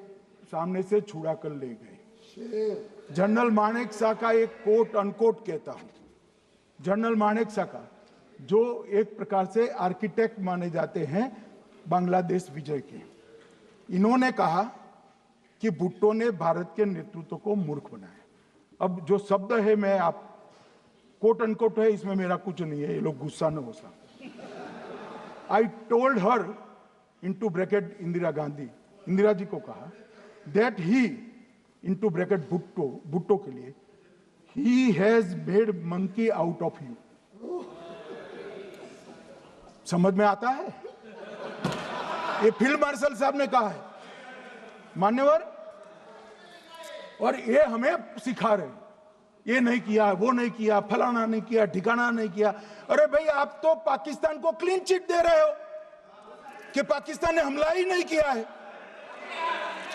सामने से छुड़ा कर ले गए। जनरल मानेक शॉ का एक कोट अनकोट कहता हूं, जनरल मानेक शॉ का, जो एक प्रकार से आर्किटेक्ट माने जाते हैं बांग्लादेश विजय के, इन्होंने कहा कि भुट्टो ने भारत के नेतृत्व को मूर्ख बनाया। अब जो शब्द है, मैं आप कोट अनकोट है, इसमें मेरा कुछ नहीं है, ये लोग गुस्सा न हो सकते। I told her into bracket Indira Gandhi, Indira ji को कहा, that he into bracket Bhutto के लिए, he has made monkey out of you. समझ में आता है? ये फील्ड मार्शल साहब ने कहा है मान्यवर, और ये हमें सिखा रहे हैं, ये नहीं किया, वो नहीं किया, फलाना नहीं किया, ठिकाना नहीं किया। अरे भाई, आप तो पाकिस्तान को क्लीन चिट दे रहे हो कि पाकिस्तान ने हमला ही नहीं किया है।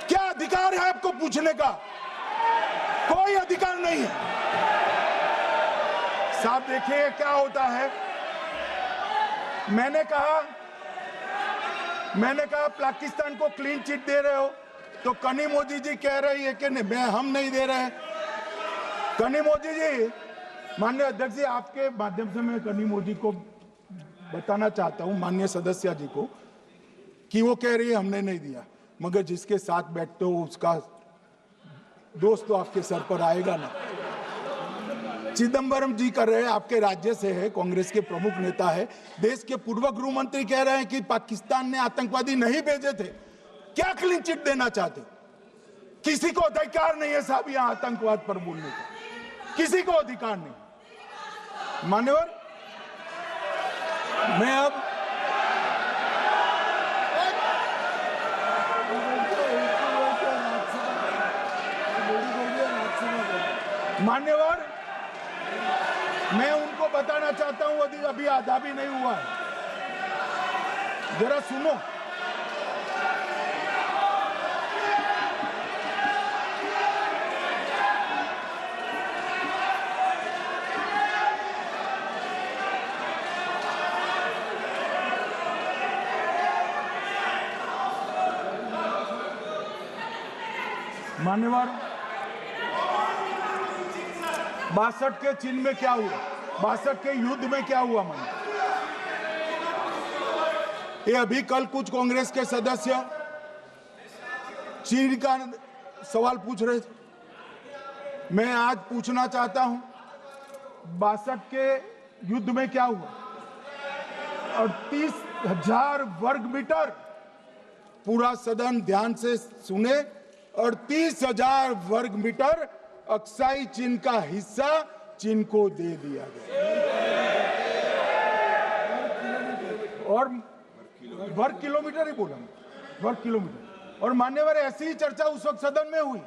क्या अधिकार है आपको पूछने का? कोई अधिकार नहीं है साहब। देखिए क्या होता है, मैंने कहा पाकिस्तान को क्लीन चिट दे रहे हो, तो कनी मोदी जी कह रही है कि नहीं, हम नहीं दे रहे। कनी मोदी जी, माननीय अध्यक्ष जी, आपके माध्यम से मैं कनी मोदी को बताना चाहता हूं, माननीय सदस्य जी को, कि वो कह रही है हमने नहीं दिया, मगर जिसके साथ बैठते हो उसका दोस्त तो आपके सर पर आएगा ना। चिदंबरम जी कर रहे हैं, आपके राज्य से है, कांग्रेस के प्रमुख नेता है, देश के पूर्व गृह मंत्री कह रहे हैं कि पाकिस्तान ने आतंकवादी नहीं भेजे थे। क्या क्लीन चिट देना चाहते? किसी को अधिकार नहीं है साहब यहां आतंकवाद पर बोलने का, किसी को अधिकार नहीं। मान्यवर, मैं अब मान्यवर, मैं उनको बताना चाहता हूं, अभी आधा भी नहीं हुआ है, जरा सुनो। मान्यवर, 62 के चिन्ह में क्या हुआ, 62 के युद्ध में क्या हुआ? मान्य, ये अभी कल कुछ कांग्रेस के सदस्य चीन का सवाल पूछ रहे थे, मैं आज पूछना चाहता हूं 62 के युद्ध में क्या हुआ? 38,000 वर्ग मीटर, पूरा सदन ध्यान से सुने, 38,000 वर्ग मीटर अक्साई चीन का हिस्सा चीन को दे दिया गया। और वर्ग किलोमीटर ही बोला, वर्ग किलोमीटर। और मान्यवर, ऐसी ही चर्चा उस वक्त सदन में हुई।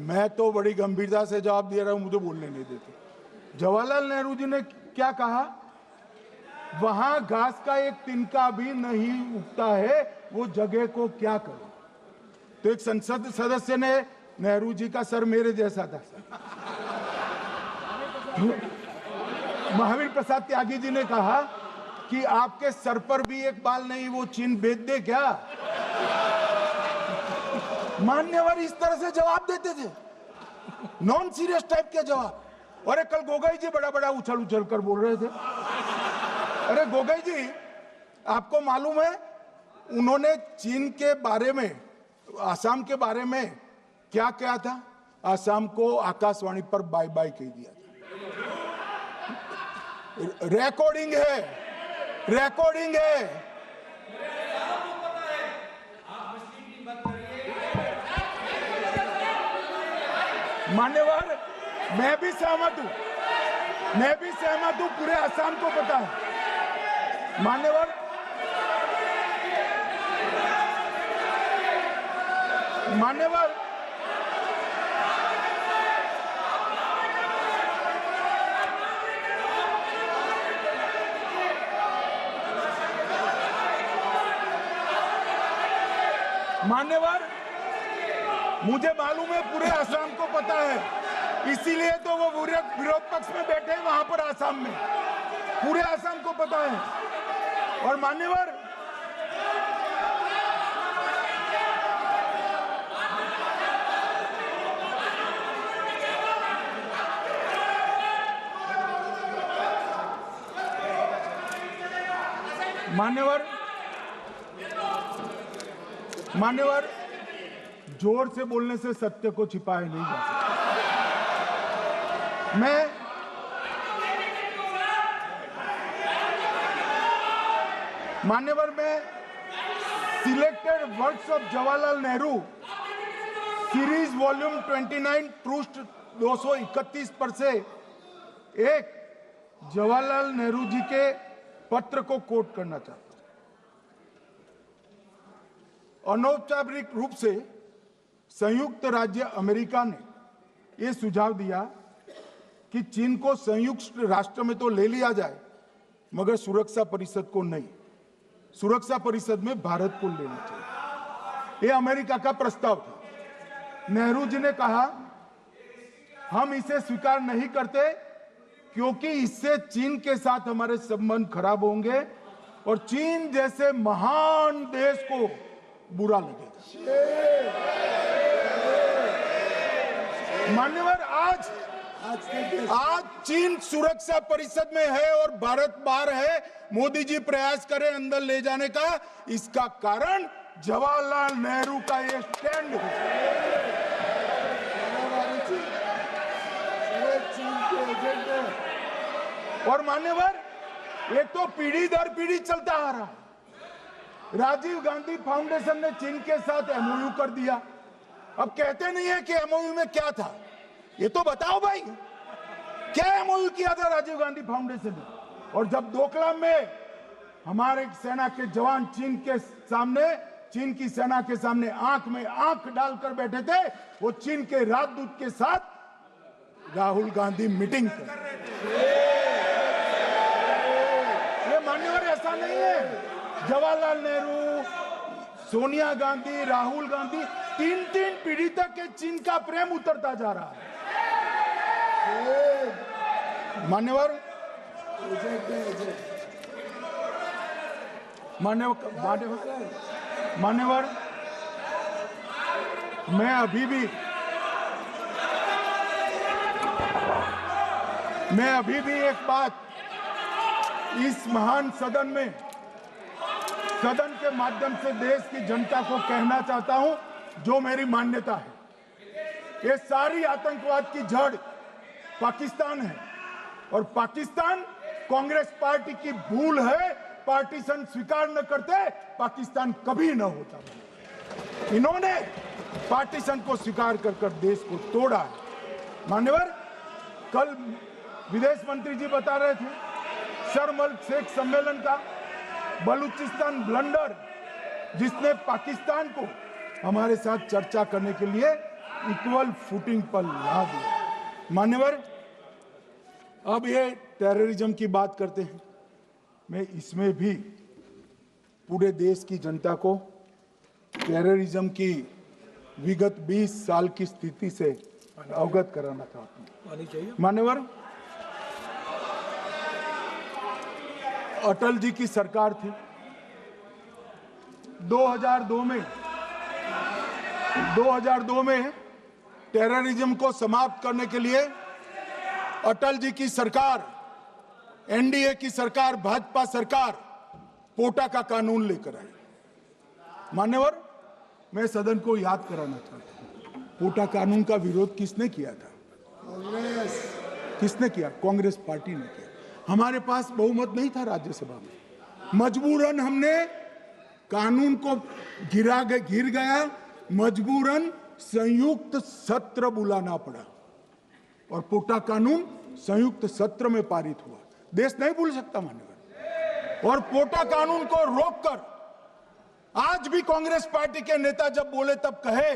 मैं तो बड़ी गंभीरता से जवाब दे रहा हूं, मुझे बोलने नहीं देते। जवाहरलाल नेहरू जी ने क्या कहा? वहां घास का एक तिनका भी नहीं उगता है, वो जगह को क्या करे। तो एक संसद सदस्य ने, नेहरू जी का सर मेरे जैसा था, महावीर प्रसाद त्यागी जी ने कहा कि आपके सर पर भी एक बाल नहीं, वो चीन बेच दे क्या? मान्यवर इस तरह से जवाब देते थे, नॉन सीरियस टाइप के जवाब। और कल गोगोई जी बड़ा बड़ा उछल कर बोल रहे थे। अरे गोगोई जी, आपको मालूम है उन्होंने चीन के बारे में, आसाम के बारे में क्या कहा था? आसाम को आकाशवाणी पर बाय बाय कह दिया था। रिकॉर्डिंग है, रिकॉर्डिंग है। मान्यवर, मैं भी सहमत हूं, पूरे आसाम को पता है। मान्यवर, मान्यवर, मान्यवर, मुझे मालूम है पूरे आसाम को पता है, इसीलिए तो वो विरोध पक्ष में बैठे हैं वहां पर आसाम में, पूरे आसाम को पता है। और मान्यवर, मान्यवर, जोर से बोलने से सत्य को छिपाया नहीं जा सकता। मान्यवर, मैं selected words of Jawaharlal Nehru series volume 29 पृष्ठ 231 पर से एक जवाहरलाल नेहरू जी के पत्र को कोट करना चाहता हूं। अनौपचारिक रूप से संयुक्त राज्य अमेरिका ने यह सुझाव दिया कि चीन को संयुक्त राष्ट्र में तो ले लिया जाए, मगर सुरक्षा परिषद को नहीं। सुरक्षा परिषद में भारत को लेना चाहिए। यह अमेरिका का प्रस्ताव था। नेहरू जी ने कहा हम इसे स्वीकार नहीं करते क्योंकि इससे चीन के साथ हमारे संबंध खराब होंगे और चीन जैसे महान देश को बुरा लगेगा। मान्यवर, आज चीन सुरक्षा परिषद में है और भारत बाहर है। मोदी जी प्रयास करें अंदर ले जाने का। इसका कारण जवाहरलाल नेहरू का ये स्टैंड है। और मान्यवर, ये तो पीढ़ी दर पीढ़ी चलता आ रहा है। राजीव गांधी फाउंडेशन ने चीन के साथ एमओयू कर दिया। अब कहते नहीं है कि एमओयू में क्या था, ये तो बताओ भाई, क्या एमओयू किया था राजीव गांधी फाउंडेशन ने? और जब डोकलाम में हमारे सेना के जवान चीन की सेना के सामने आंख में आंख डालकर बैठे थे, वो चीन के राजदूत के साथ राहुल गांधी मीटिंग कर रहे थे। ये मान्यवर ऐसा नहीं है। जवाहरलाल नेहरू, सोनिया गांधी, राहुल गांधी, तीन पीढ़ी तक के चीन का प्रेम उतरता जा रहा है। मान्यवर, मैं अभी भी एक बात इस महान सदन के माध्यम से देश की जनता को कहना चाहता हूं, जो मेरी मान्यता है। ये सारी आतंकवाद की जड़ पाकिस्तान है और पाकिस्तान कांग्रेस पार्टी की भूल है। पार्टीशन स्वीकार न करते पाकिस्तान कभी न होता। इन्होंने पार्टीशन को स्वीकार कर देश को तोड़ा है। मान्यवर, कल विदेश मंत्री जी बता रहे थे शर्म शेख सम्मेलन का बलूचिस्तान ब्लंडर, जिसने पाकिस्तान को हमारे साथ चर्चा करने के लिए इक्वल फुटिंग पर ला दिया। मान्यवर, अब ये टेररिज्म की बात करते हैं। मैं इसमें भी पूरे देश की जनता को टेररिज्म की विगत 20 साल की स्थिति से अवगत कराना चाहता हूं। मान्यवर, अटल जी की सरकार थी। 2002 में टेररिज्म को समाप्त करने के लिए अटल जी की सरकार, एनडीए की सरकार, भाजपा सरकार पोटा का कानून लेकर आई। मान्यवर, मैं सदन को याद कराना चाहता हूं, पोटा कानून का विरोध किसने किया था? किसने किया? कांग्रेस पार्टी ने किया। हमारे पास बहुमत नहीं था राज्यसभा में। मजबूरन हमने कानून को गिर गया, मजबूरन संयुक्त सत्र बुलाना पड़ा और पोटा कानून संयुक्त सत्र में पारित हुआ। देश नहीं भूल सकता मान्यवर। और पोटा कानून को रोककर आज भी कांग्रेस पार्टी के नेता जब बोले तब कहे,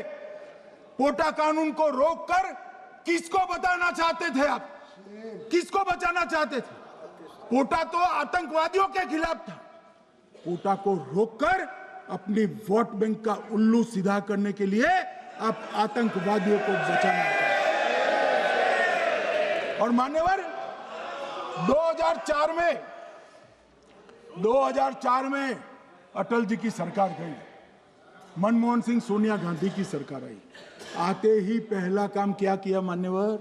पोटा कानून को रोककर किसको बताना चाहते थे आप? किसको बचाना चाहते थे? पोटा तो आतंकवादियों के खिलाफ था। पोटा को रोककर अपनी वोट बैंक का उल्लू सीधा करने के लिए आप आतंकवादियों को बचाना चाहते। और मान्यवर, 2004 में अटल जी की सरकार गई, मनमोहन सिंह, सोनिया गांधी की सरकार आई। आते ही पहला काम क्या किया मान्यवर?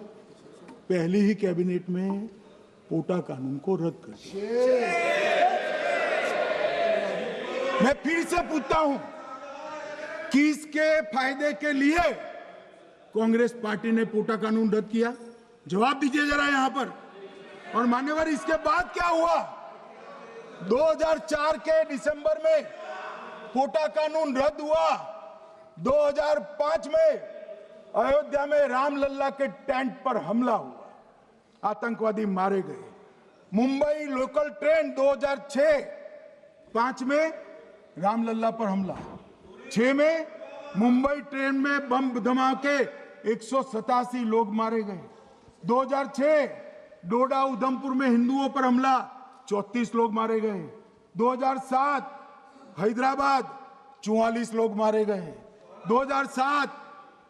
पहली ही कैबिनेट में पोटा कानून को रद्द कर दिया। मैं फिर से पूछता हूं, किसके फायदे के लिए कांग्रेस पार्टी ने पोटा कानून रद्द किया? जवाब दीजिए जरा यहां पर। और मान्यवर, इसके बाद क्या हुआ? 2004 के दिसंबर में पोटा कानून रद्द हुआ। 2005 में अयोध्या में रामलल्ला के टेंट पर हमला हुआ, आतंकवादी मारे गए। मुंबई लोकल ट्रेन 2006, 5 में रामलला पर हमला, 6 में मुंबई ट्रेन में बम धमाके 187 लोग मारे गए। 2006 डोडा उधमपुर में हिंदुओं पर हमला, 34 लोग मारे गए। 2007 हैदराबाद 44 लोग मारे गए। 2007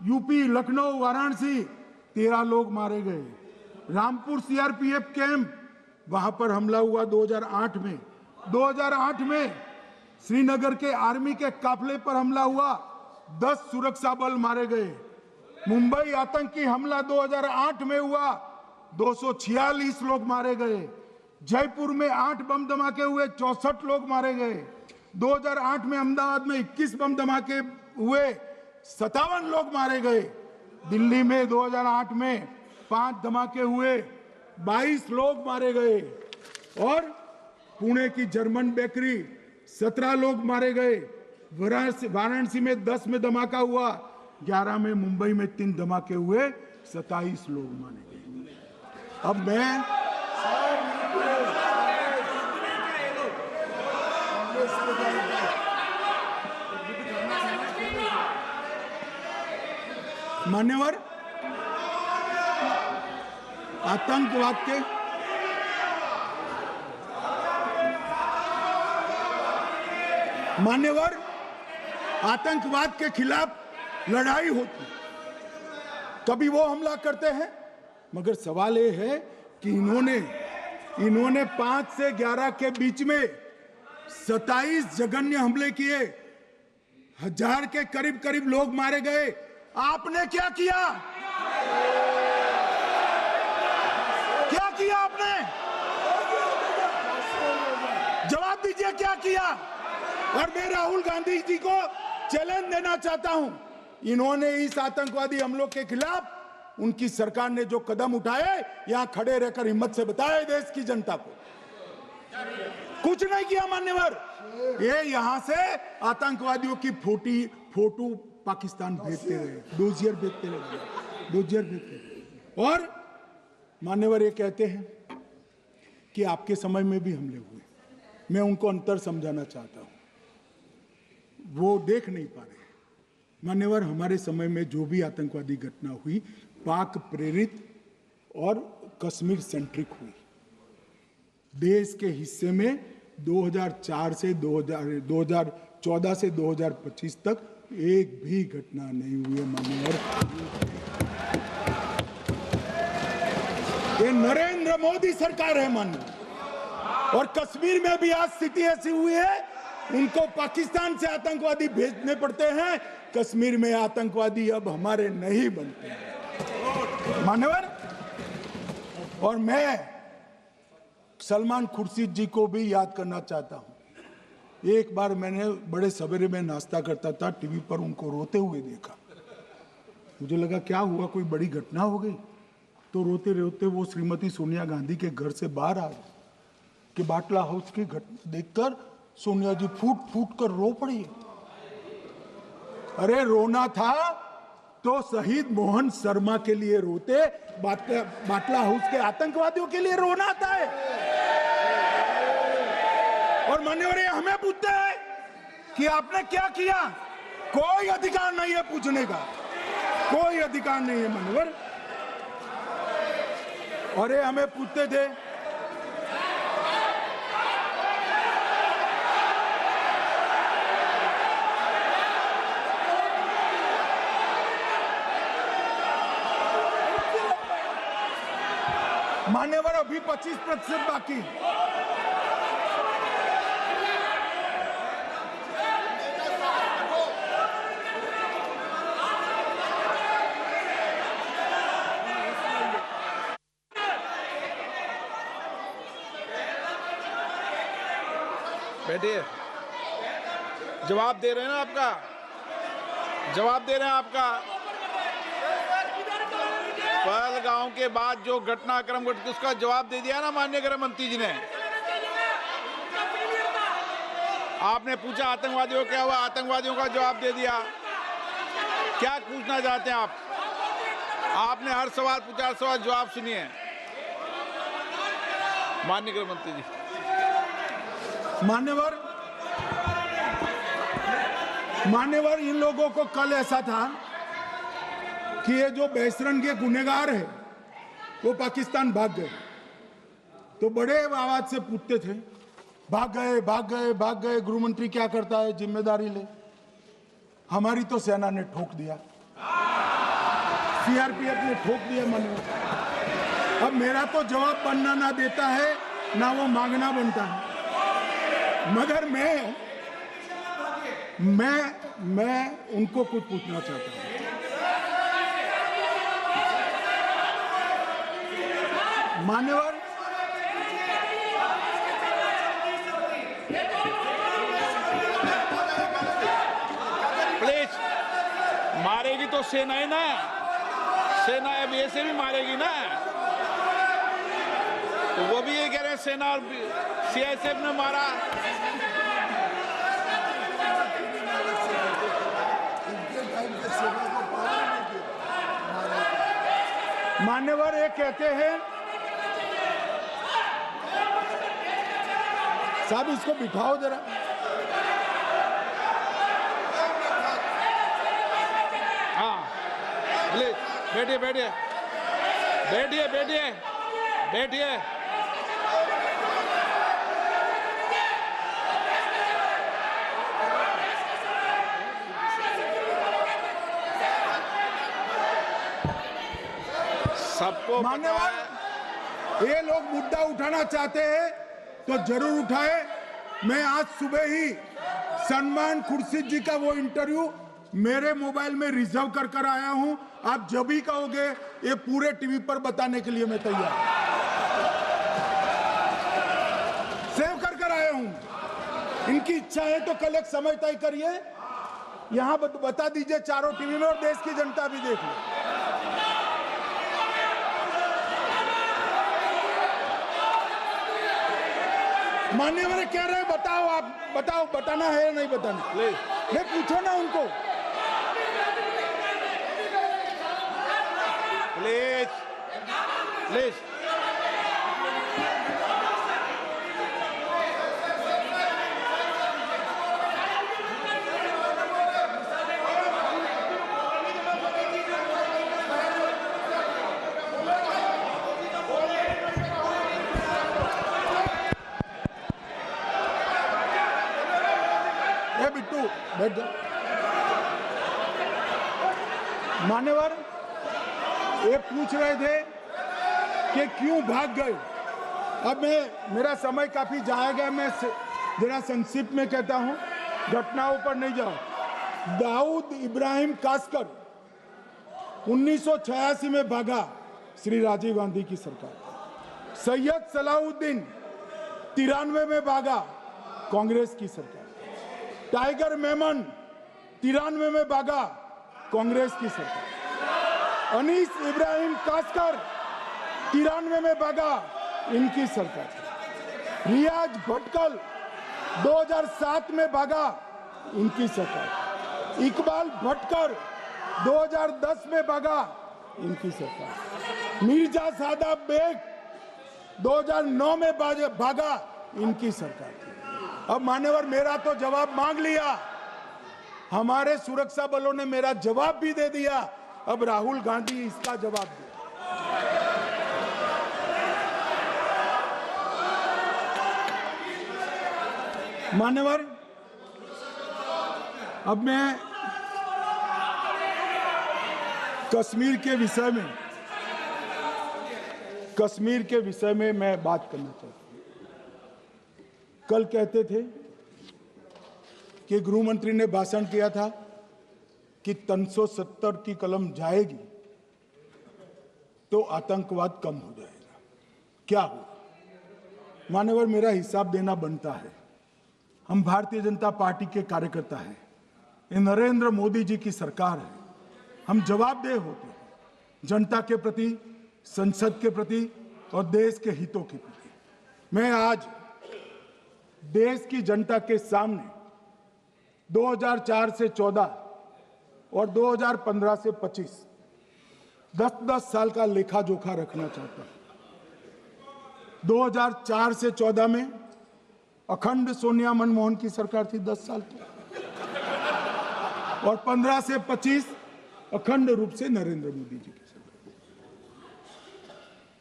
यूपी लखनऊ वाराणसी 13 लोग मारे गए। रामपुर सीआरपीएफ कैंप, वहां पर हमला हुआ 2008 में। 2008 में श्रीनगर के आर्मी के काफिले पर हमला हुआ, 10 सुरक्षा बल मारे गए। मुंबई आतंकी हमला 2008 में हुआ, 246 लोग मारे गए। जयपुर में 8 बम धमाके हुए, 64 लोग मारे गए। 2008 में अहमदाबाद में 21 बम धमाके हुए, 57 लोग मारे गए। दिल्ली में 2008 में 5 धमाके हुए, 22 लोग मारे गए। और पुणे की जर्मन बेकरी 17 लोग मारे गए। वाराणसी में 10 में धमाका हुआ, 11 में मुंबई में 3 धमाके हुए, 27 लोग मारे गए। अब मैं मान्यवर आतंकवाद के खिलाफ लड़ाई होती, कभी वो हमला करते हैं, मगर सवाल ये है कि इन्होंने 5 से 11 के बीच में 27 जघन्य हमले किए, 1000 के करीब करीब लोग मारे गए। आपने क्या किया? क्या किया आपने? जवाब दीजिए, क्या किया? और मैं राहुल गांधी जी को चैलेंज देना चाहता हूं, इन्होंने इस आतंकवादी हमलों के खिलाफ उनकी सरकार ने जो कदम उठाए, यहां खड़े रहकर हिम्मत से बताए देश की जनता को। कुछ नहीं किया मान्यवर। ये यहां से आतंकवादियों की फोटो पाकिस्तान भेजते रहे, डोजियर भेजते रहे। और मान्यवर ये कहते हैं कि आपके समय में भी हमले हुए। मैं उनको अंतर समझाना चाहता हूं, वो देख नहीं पा रहे। मान्यवर, हमारे समय में जो भी आतंकवादी घटना हुई, पाक प्रेरित और कश्मीर सेंट्रिक हुई। देश के हिस्से में 2014 से 2025 तक एक भी घटना नहीं हुई है मान्यवर। ये नरेंद्र मोदी सरकार है मान्यवर। और कश्मीर में भी आज स्थिति ऐसी हुई है, उनको पाकिस्तान से आतंकवादी भेजने पड़ते हैं। कश्मीर में आतंकवादी अब हमारे नहीं बनते हैं मान्यवर। और मैं सलमान खुर्शीद जी को भी याद करना चाहता हूं। एक बार मैंने बड़े सवेरे में नाश्ता करता था, टीवी पर उनको रोते हुए देखा। मुझे लगा क्या हुआ, कोई बड़ी घटना हो गई। तो रोते रोते वो श्रीमती सोनिया गांधी के घर से बाहर आ गए कि बाटला हाउस की घटना देखकर सोनिया जी फूट फूट कर रो पड़ी। अरे रोना था तो शहीद मोहन शर्मा के लिए रोते, बाटला हाउस के आतंकवादियों के लिए रोना आता है। और मान्यवर हमें पूछते हैं कि आपने क्या किया। कोई अधिकार नहीं है पूछने का, कोई अधिकार नहीं है मान्यवर। और ये हमें पूछते थे मान्यवर, अभी 25% बाकी। बैठिए, जवाब दे रहे हैं ना आपका, जवाब दे रहे हैं आपका। पहलगांव के बाद जो घटनाक्रम घटित उसका जवाब दे दिया ना माननीय गृह मंत्री जी ने। आपने पूछा आतंकवादियों क्या हुआ, आतंकवादियों का जवाब दे दिया। क्या पूछना चाहते हैं आप? आपने हर सवाल पूछा, हर सवाल जवाब सुनिए। माननीय गृह मंत्री जी। मान्यवर, इन लोगों को कल ऐसा था कि ये जो बेसरन के गुनहगार है वो पाकिस्तान भाग गए, तो बड़े आवाज से पूछते थे भाग गए भाग गए भाग गए, गृह मंत्री क्या करता है, जिम्मेदारी ले। हमारी तो सेना ने ठोक दिया, सीआरपीएफ ने ठोक दिया। मान्यवर, अब मेरा तो जवाब बनना ना देता है ना वो मांगना बनता है, मगर मैं उनको कुछ पूछना चाहता हूं। मान्यवर, प्लीज, मारेगी तो सेना है ना, सेना अब ऐसे भी मारेगी ना, तो वो भी ये कह रहे हैं सेना और सीआईएसएफ ने मारा। मान्यवर, ये कहते हैं साहब इसको बिठाओ जरा। हाँ प्लीज, बैठिए बैठिए बैठिए बैठिए बैठिए। सबको मान्यवर, ये लोग मुद्दा उठाना चाहते हैं तो जरूर उठाए। मैं आज सुबह ही सलमान खुर्शीद जी का वो इंटरव्यू मेरे मोबाइल में रिजर्व कर आया हूं। आप जब भी कहोगे ये पूरे टीवी पर बताने के लिए मैं तैयार हूं। सेव कर आया हूं। इनकी इच्छा है तो कल एक समय तय करिए, यहां बता दीजिए चारों टीवी में, और देश की जनता भी देख ले। मान्यवर कह रहे हैं बताओ, आप बताओ, बताना है या नहीं बताना? नहीं, पूछो ना उनको। Please please. बिट्टू बैठ जाओ। मान्यवर, ये पूछ रहे थे कि क्यों भाग गए। अब मेरा समय काफी जाएगा, मैं जरा संक्षिप्त में कहता हूं, घटनाओं पर नहीं जाऊं। दाऊद इब्राहिम कासकर 1986 में भागा, श्री राजीव गांधी की सरकार। सैयद सलाउद्दीन 93 में भागा, कांग्रेस की सरकार। टाइगर मेमन 93 में भागा, कांग्रेस की सरकार। अनीस इब्राहिम कासकर 93 में भागा, इनकी सरकार। रियाज भटकल 2007 में भागा, इनकी सरकार। इकबाल भटकर 2010 में भागा, इनकी सरकार। मिर्जा सादाब बेग 2009 में भागा, इनकी सरकार। अब मान्यवर, मेरा तो जवाब मांग लिया, हमारे सुरक्षा बलों ने मेरा जवाब भी दे दिया, अब राहुल गांधी इसका जवाब दे। मान्यवर, अब मैं कश्मीर के विषय में मैं बात करना चाहता हूं। कल कहते थे कि गृह मंत्री ने भाषण किया था कि 370 की कलम जाएगी तो आतंकवाद कम हो जाएगा। क्या हुआ? मान्यवर, मेरा हिसाब देना बनता है। हम भारतीय जनता पार्टी के कार्यकर्ता हैं, ये नरेंद्र मोदी जी की सरकार है, हम जवाबदेह होते हैं जनता के प्रति, संसद के प्रति और देश के हितों के प्रति। मैं आज देश की जनता के सामने 2004 से 14 और 2015 से 25 10-10 साल का लेखा जोखा रखना चाहता हूं। 2004 से 14 में अखंड सोनिया मनमोहन की सरकार थी 10 साल की, और 15 से 25 अखंड रूप से नरेंद्र मोदी जी की सरकार।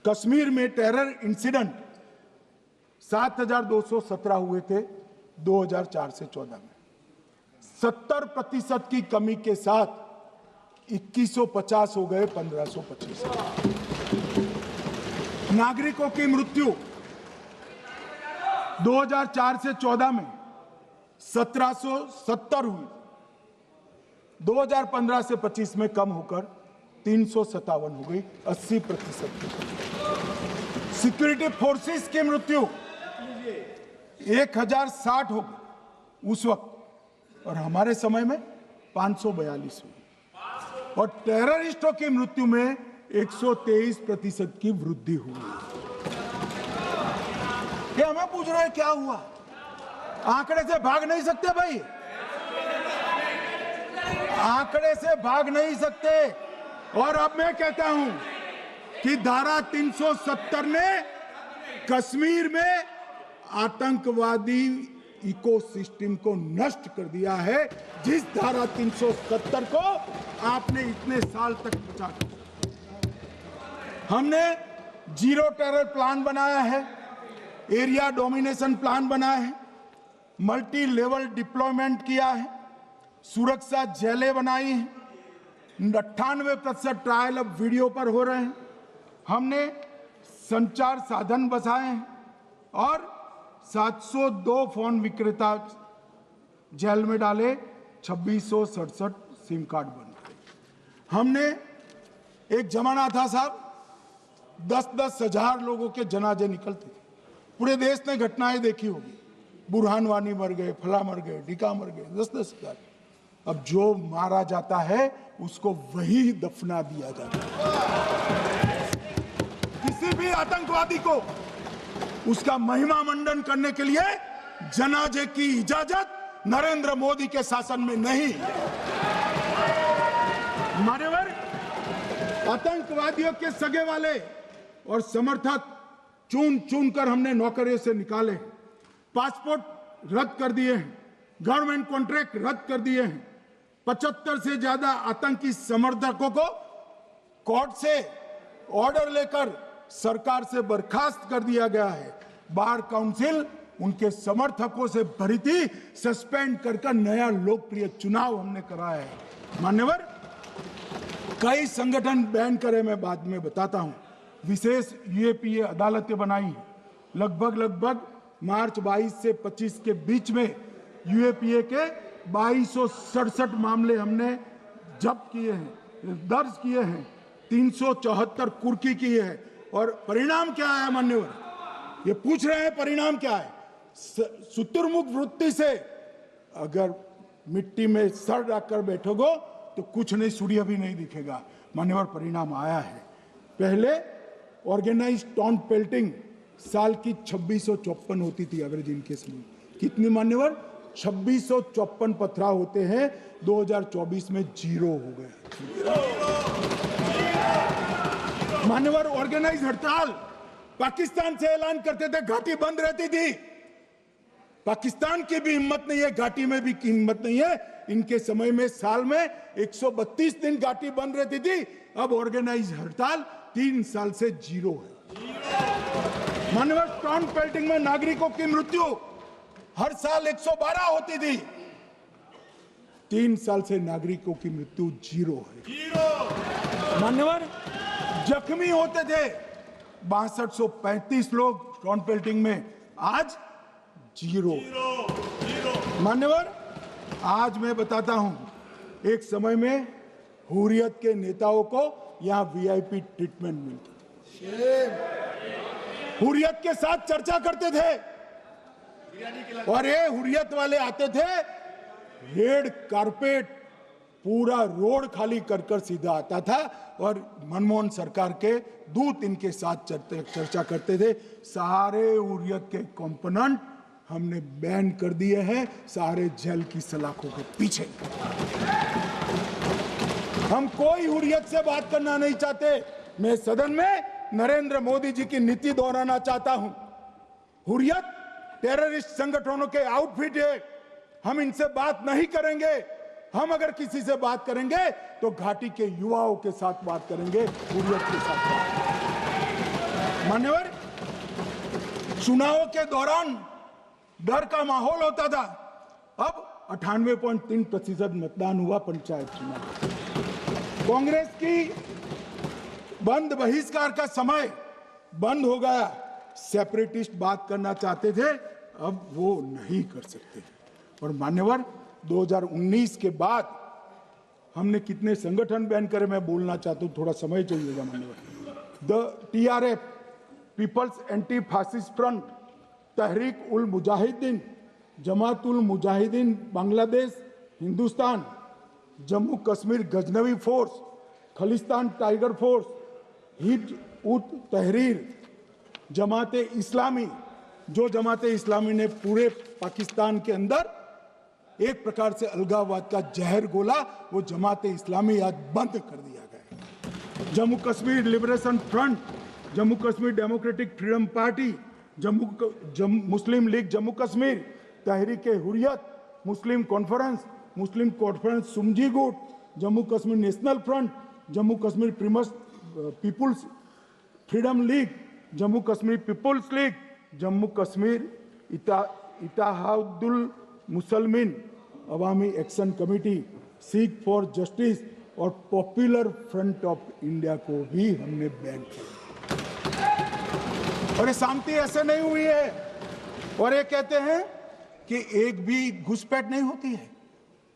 कश्मीर में टेरर इंसिडेंट 7,217 हुए थे 2004 से 14 में। 70% की कमी के साथ 2150 हो गए 1525। नागरिकों की मृत्यु 2004 से 14 में 1770 हुई, 2015 से 25 में कम होकर 357 हो गई, 80%। सिक्योरिटी फोर्सेस की मृत्यु 1060 हो गई उस वक्त, और हमारे समय में 542 हुई, और टेररिस्टों की मृत्यु में 123% की वृद्धि हुई। ये हमें पूछ रहे हैं क्या हुआ? आंकड़े से भाग नहीं सकते भाई, आंकड़े से भाग नहीं सकते। और अब मैं कहता हूं कि धारा 370 ने कश्मीर में आतंकवादी इकोसिस्टम को नष्ट कर दिया है, जिस धारा 370 को आपने इतने साल तक बचा कर। हमने जीरो टेरर प्लान बनाया है, एरिया डोमिनेशन प्लान बनाया है, मल्टी लेवल डिप्लॉयमेंट किया है, सुरक्षा जेलें बनाई हैं, 98% ट्रायल अब वीडियो पर हो रहे हैं। हमने संचार साधन बसाए हैं और 702 फोन विक्रेता जेल में डाले, 2667 सिम कार्ड बन गए। हमने एक जमाना था साहब, 10-10 हजार लोगों के जनाजे निकलते थे। पूरे देश ने घटनाएं देखी होगी, बुरहान वानी मर गए, फला मर गए, ढिका मर गए, 10-10 हजार। अब जो मारा जाता है उसको वही दफना दिया जाता है। किसी भी आतंकवादी को उसका महिमा मंडन करने के लिए जनाजे की इजाजत नरेंद्र मोदी के शासन में नहीं। मान्यवर, आतंकवादियों के सगे वाले और समर्थक चुन चुन कर हमने नौकरियों से निकाले, पासपोर्ट रद्द कर दिए हैं, गवर्नमेंट कॉन्ट्रैक्ट रद्द कर दिए हैं, 75 से ज्यादा आतंकी समर्थकों को कोर्ट से ऑर्डर लेकर सरकार से बर्खास्त कर दिया गया है। बार काउंसिल उनके समर्थकों से भरी थी, सस्पेंड कर नया लोकप्रिय चुनाव हमने कराया है। मान्यवर, कई संगठन बैन करे, मैं बाद में बताता हूं। विशेष यूएपीए अदालतें बनाई हैं, लगभग मार्च 22 से 25 के बीच में यूएपीए के 2267 मामले हमने जब्त किए हैं, दर्ज किए हैं, 374 कुर्की की है। और परिणाम क्या है मान्यवर? ये पूछ रहे हैं परिणाम क्या है? शुतुरमुख वृत्ति से अगर मिट्टी में सर रखकर बैठोगे तो कुछ नहीं, सूर्य भी नहीं दिखेगा। मान्यवर, परिणाम आया है। पहले ऑर्गेनाइज टॉन्ट पेल्टिंग साल की 2654 होती थी एवरेज इनकेस में। कितनी मान्यवर? 2654 पथराव होते हैं, 2024 में 0 हो गए। मान्यवर, ऑर्गेनाइज हड़ताल पाकिस्तान से ऐलान करते थे, घाटी बंद रहती थी। पाकिस्तान की भी हिम्मत नहीं है, घाटी में भी हिम्मत नहीं है। इनके समय में साल में 132 दिन घाटी बंद रहती थी, अब ऑर्गेनाइज हड़ताल 3 साल से 0 है। मान्यवर, टॉन्ट पेल्टिंग में नागरिकों की मृत्यु हर साल 112 होती थी, 3 साल से नागरिकों की मृत्यु 0 है। मान्यवर, जख्मी होते थे 6235 लोग टॉन्ट पेल्टिंग में, आज 0। मान्यवर, आज मैं बताता हूं, एक समय में हुर्रियत के नेताओं को यहां वीआईपी ट्रीटमेंट मिलती, हुर्रियत के साथ चर्चा करते थे, और ये हुर्रियत वाले आते थे, रेड कारपेट पूरा रोड खाली कर सीधा आता था, और मनमोहन सरकार के दूत इनके साथ चर्चा करते थे। सारे हुर्रियत के कंपोनेंट हमने बैन कर दिए हैं, सारे जेल की सलाखों के पीछे। हम कोई हुर्रियत से बात करना नहीं चाहते। मैं सदन में नरेंद्र मोदी जी की नीति दोहराना चाहता हूं। हुर्रियत टेररिस्ट संगठनों के आउटफिट है, हम इनसे बात नहीं करेंगे। हम अगर किसी से बात करेंगे तो घाटी के युवाओं के साथ बात करेंगे, हुर्रियत के साथ बात। मान्यवर, चुनावों के दौरान डर का माहौल होता था, अब 98.3% मतदान हुआ पंचायत चुनाव। कांग्रेस की बंद बहिष्कार का समय बंद हो गया। सेपरेटिस्ट बात करना चाहते थे, अब वो नहीं कर सकते। और मान्यवर, 2019 के बाद हमने कितने संगठन बैन करे, मैं बोलना चाहता हूं, थोड़ा समय चाहिएगा मान्यवर। The TRF, people's anti fascist front, Tehreek ul Mujahideen, Jamaat ul Mujahideen Bangladesh Hindustan, Jammu Kashmir Ghaznavi force, Khalistan tiger force, Hizb ut Tahrir, Jamaat Islami, जो जमात इस्लामी ने पूरे पाकिस्तान के अंदर एक प्रकार से अलगाववाद का जहर घोला, वो जमात इस्लामी आज बंद कर दिया गया। Jammu Kashmir liberation front, Jammu Kashmir democratic freedom party, Muslim league Jammu Kashmir, Tehreek Hurriyat, Muslim conference सुमजी गुट, Jammu Kashmir national front, Jammu Kashmir people's freedom league, Jammu Kashmir people's league, Jammu Kashmir Ittehadul Musalman Awami action committee, Sikh for justice और पॉपुलर फ्रंट ऑफ इंडिया को भी हमने बैन किया। और ये शांति ऐसे नहीं हुई है। और ये कहते हैं कि एक भी घुसपैठ नहीं होती है।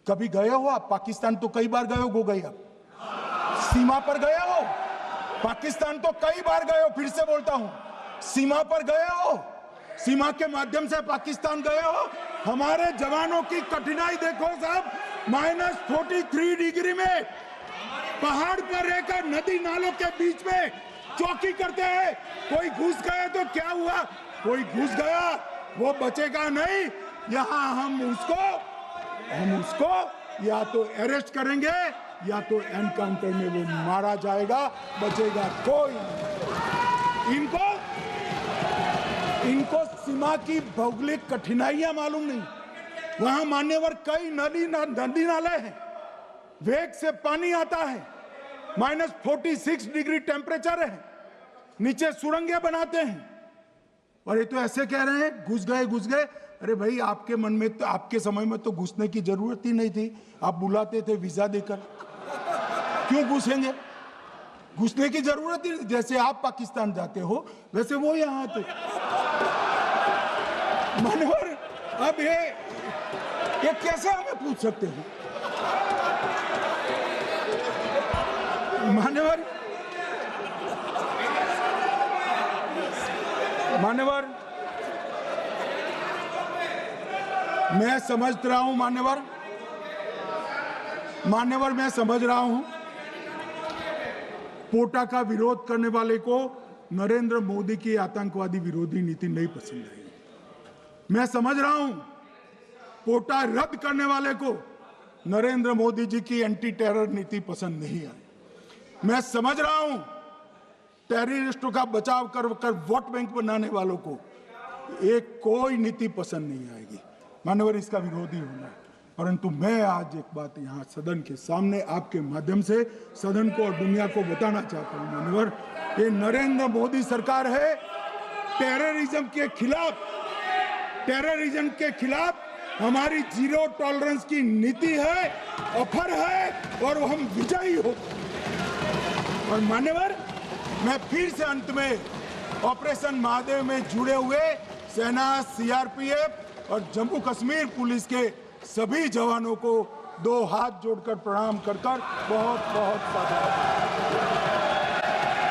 कभी गए हो आप पाकिस्तान? तो कई बार गए हो गए आप सीमा पर गए हो? पाकिस्तान तो कई बार गए हो, फिर से बोलता हूं, सीमा पर गए हो, सीमा के माध्यम से पाकिस्तान गए हो। हमारे जवानों की कठिनाई देखो साहब, -43 डिग्री में पहाड़ पर रहकर नदी नालों के बीच में चौकी करते हैं। कोई घुस गए तो क्या हुआ? कोई घुस गया, वो बचेगा नहीं। यहां हम उसको या तो अरेस्ट करेंगे या तो एनकाउंटर में वो मारा जाएगा, बचेगा कोई नहीं। इनको सीमा की भौगोलिक कठिनाइयां मालूम नहीं। वहां मान्यवर कई नदी नाले हैं, वेग से पानी आता है, -46 डिग्री टेम्परेचर है, नीचे सुरंगें बनाते हैं। और ये तो ऐसे कह रहे हैं घुस गए। अरे भाई, आपके मन में तो, आपके समय में तो घुसने की जरूरत ही नहीं थी। आप बुलाते थे वीजा देकर, क्यों घुसेंगे? घुसने की जरूरत ही, जैसे आप पाकिस्तान जाते हो वैसे वो यहाँ आते। मानवर, अब ये कैसे हमें पूछ सकते हैं? मान्यवर, मैं समझ रहा हूं, मान्यवर मैं समझ रहा हूं, पोटा का विरोध करने वाले को नरेंद्र मोदी की आतंकवादी विरोधी नीति नहीं पसंद आई। मैं समझ रहा हूं, पोटा रद्द करने वाले को नरेंद्र मोदी जी की एंटी टेरर नीति पसंद नहीं आई। मैं समझ रहा हूं, टेररिस्टों का बचाव कर वोट बैंक बनाने वालों को एक कोई नीति पसंद नहीं आएगी। मानवर, इसका विरोधी होना है। परंतु मैं आज एक बात यहाँ सदन के सामने आपके माध्यम से सदन को और दुनिया को बताना चाहता हूँ। मानवर, ये नरेंद्र मोदी सरकार है, टेररिज्म के खिलाफ हमारी जीरो टॉलरेंस की नीति है, ऑफर है, और हम विजयी हो। और मान्यवर, मैं फिर से अंत में ऑपरेशन महादेव में जुड़े हुए सेना, CRPF और जम्मू कश्मीर पुलिस के सभी जवानों को 2 हाथ जोड़कर प्रणाम कर बहुत बहुत साधुवाद।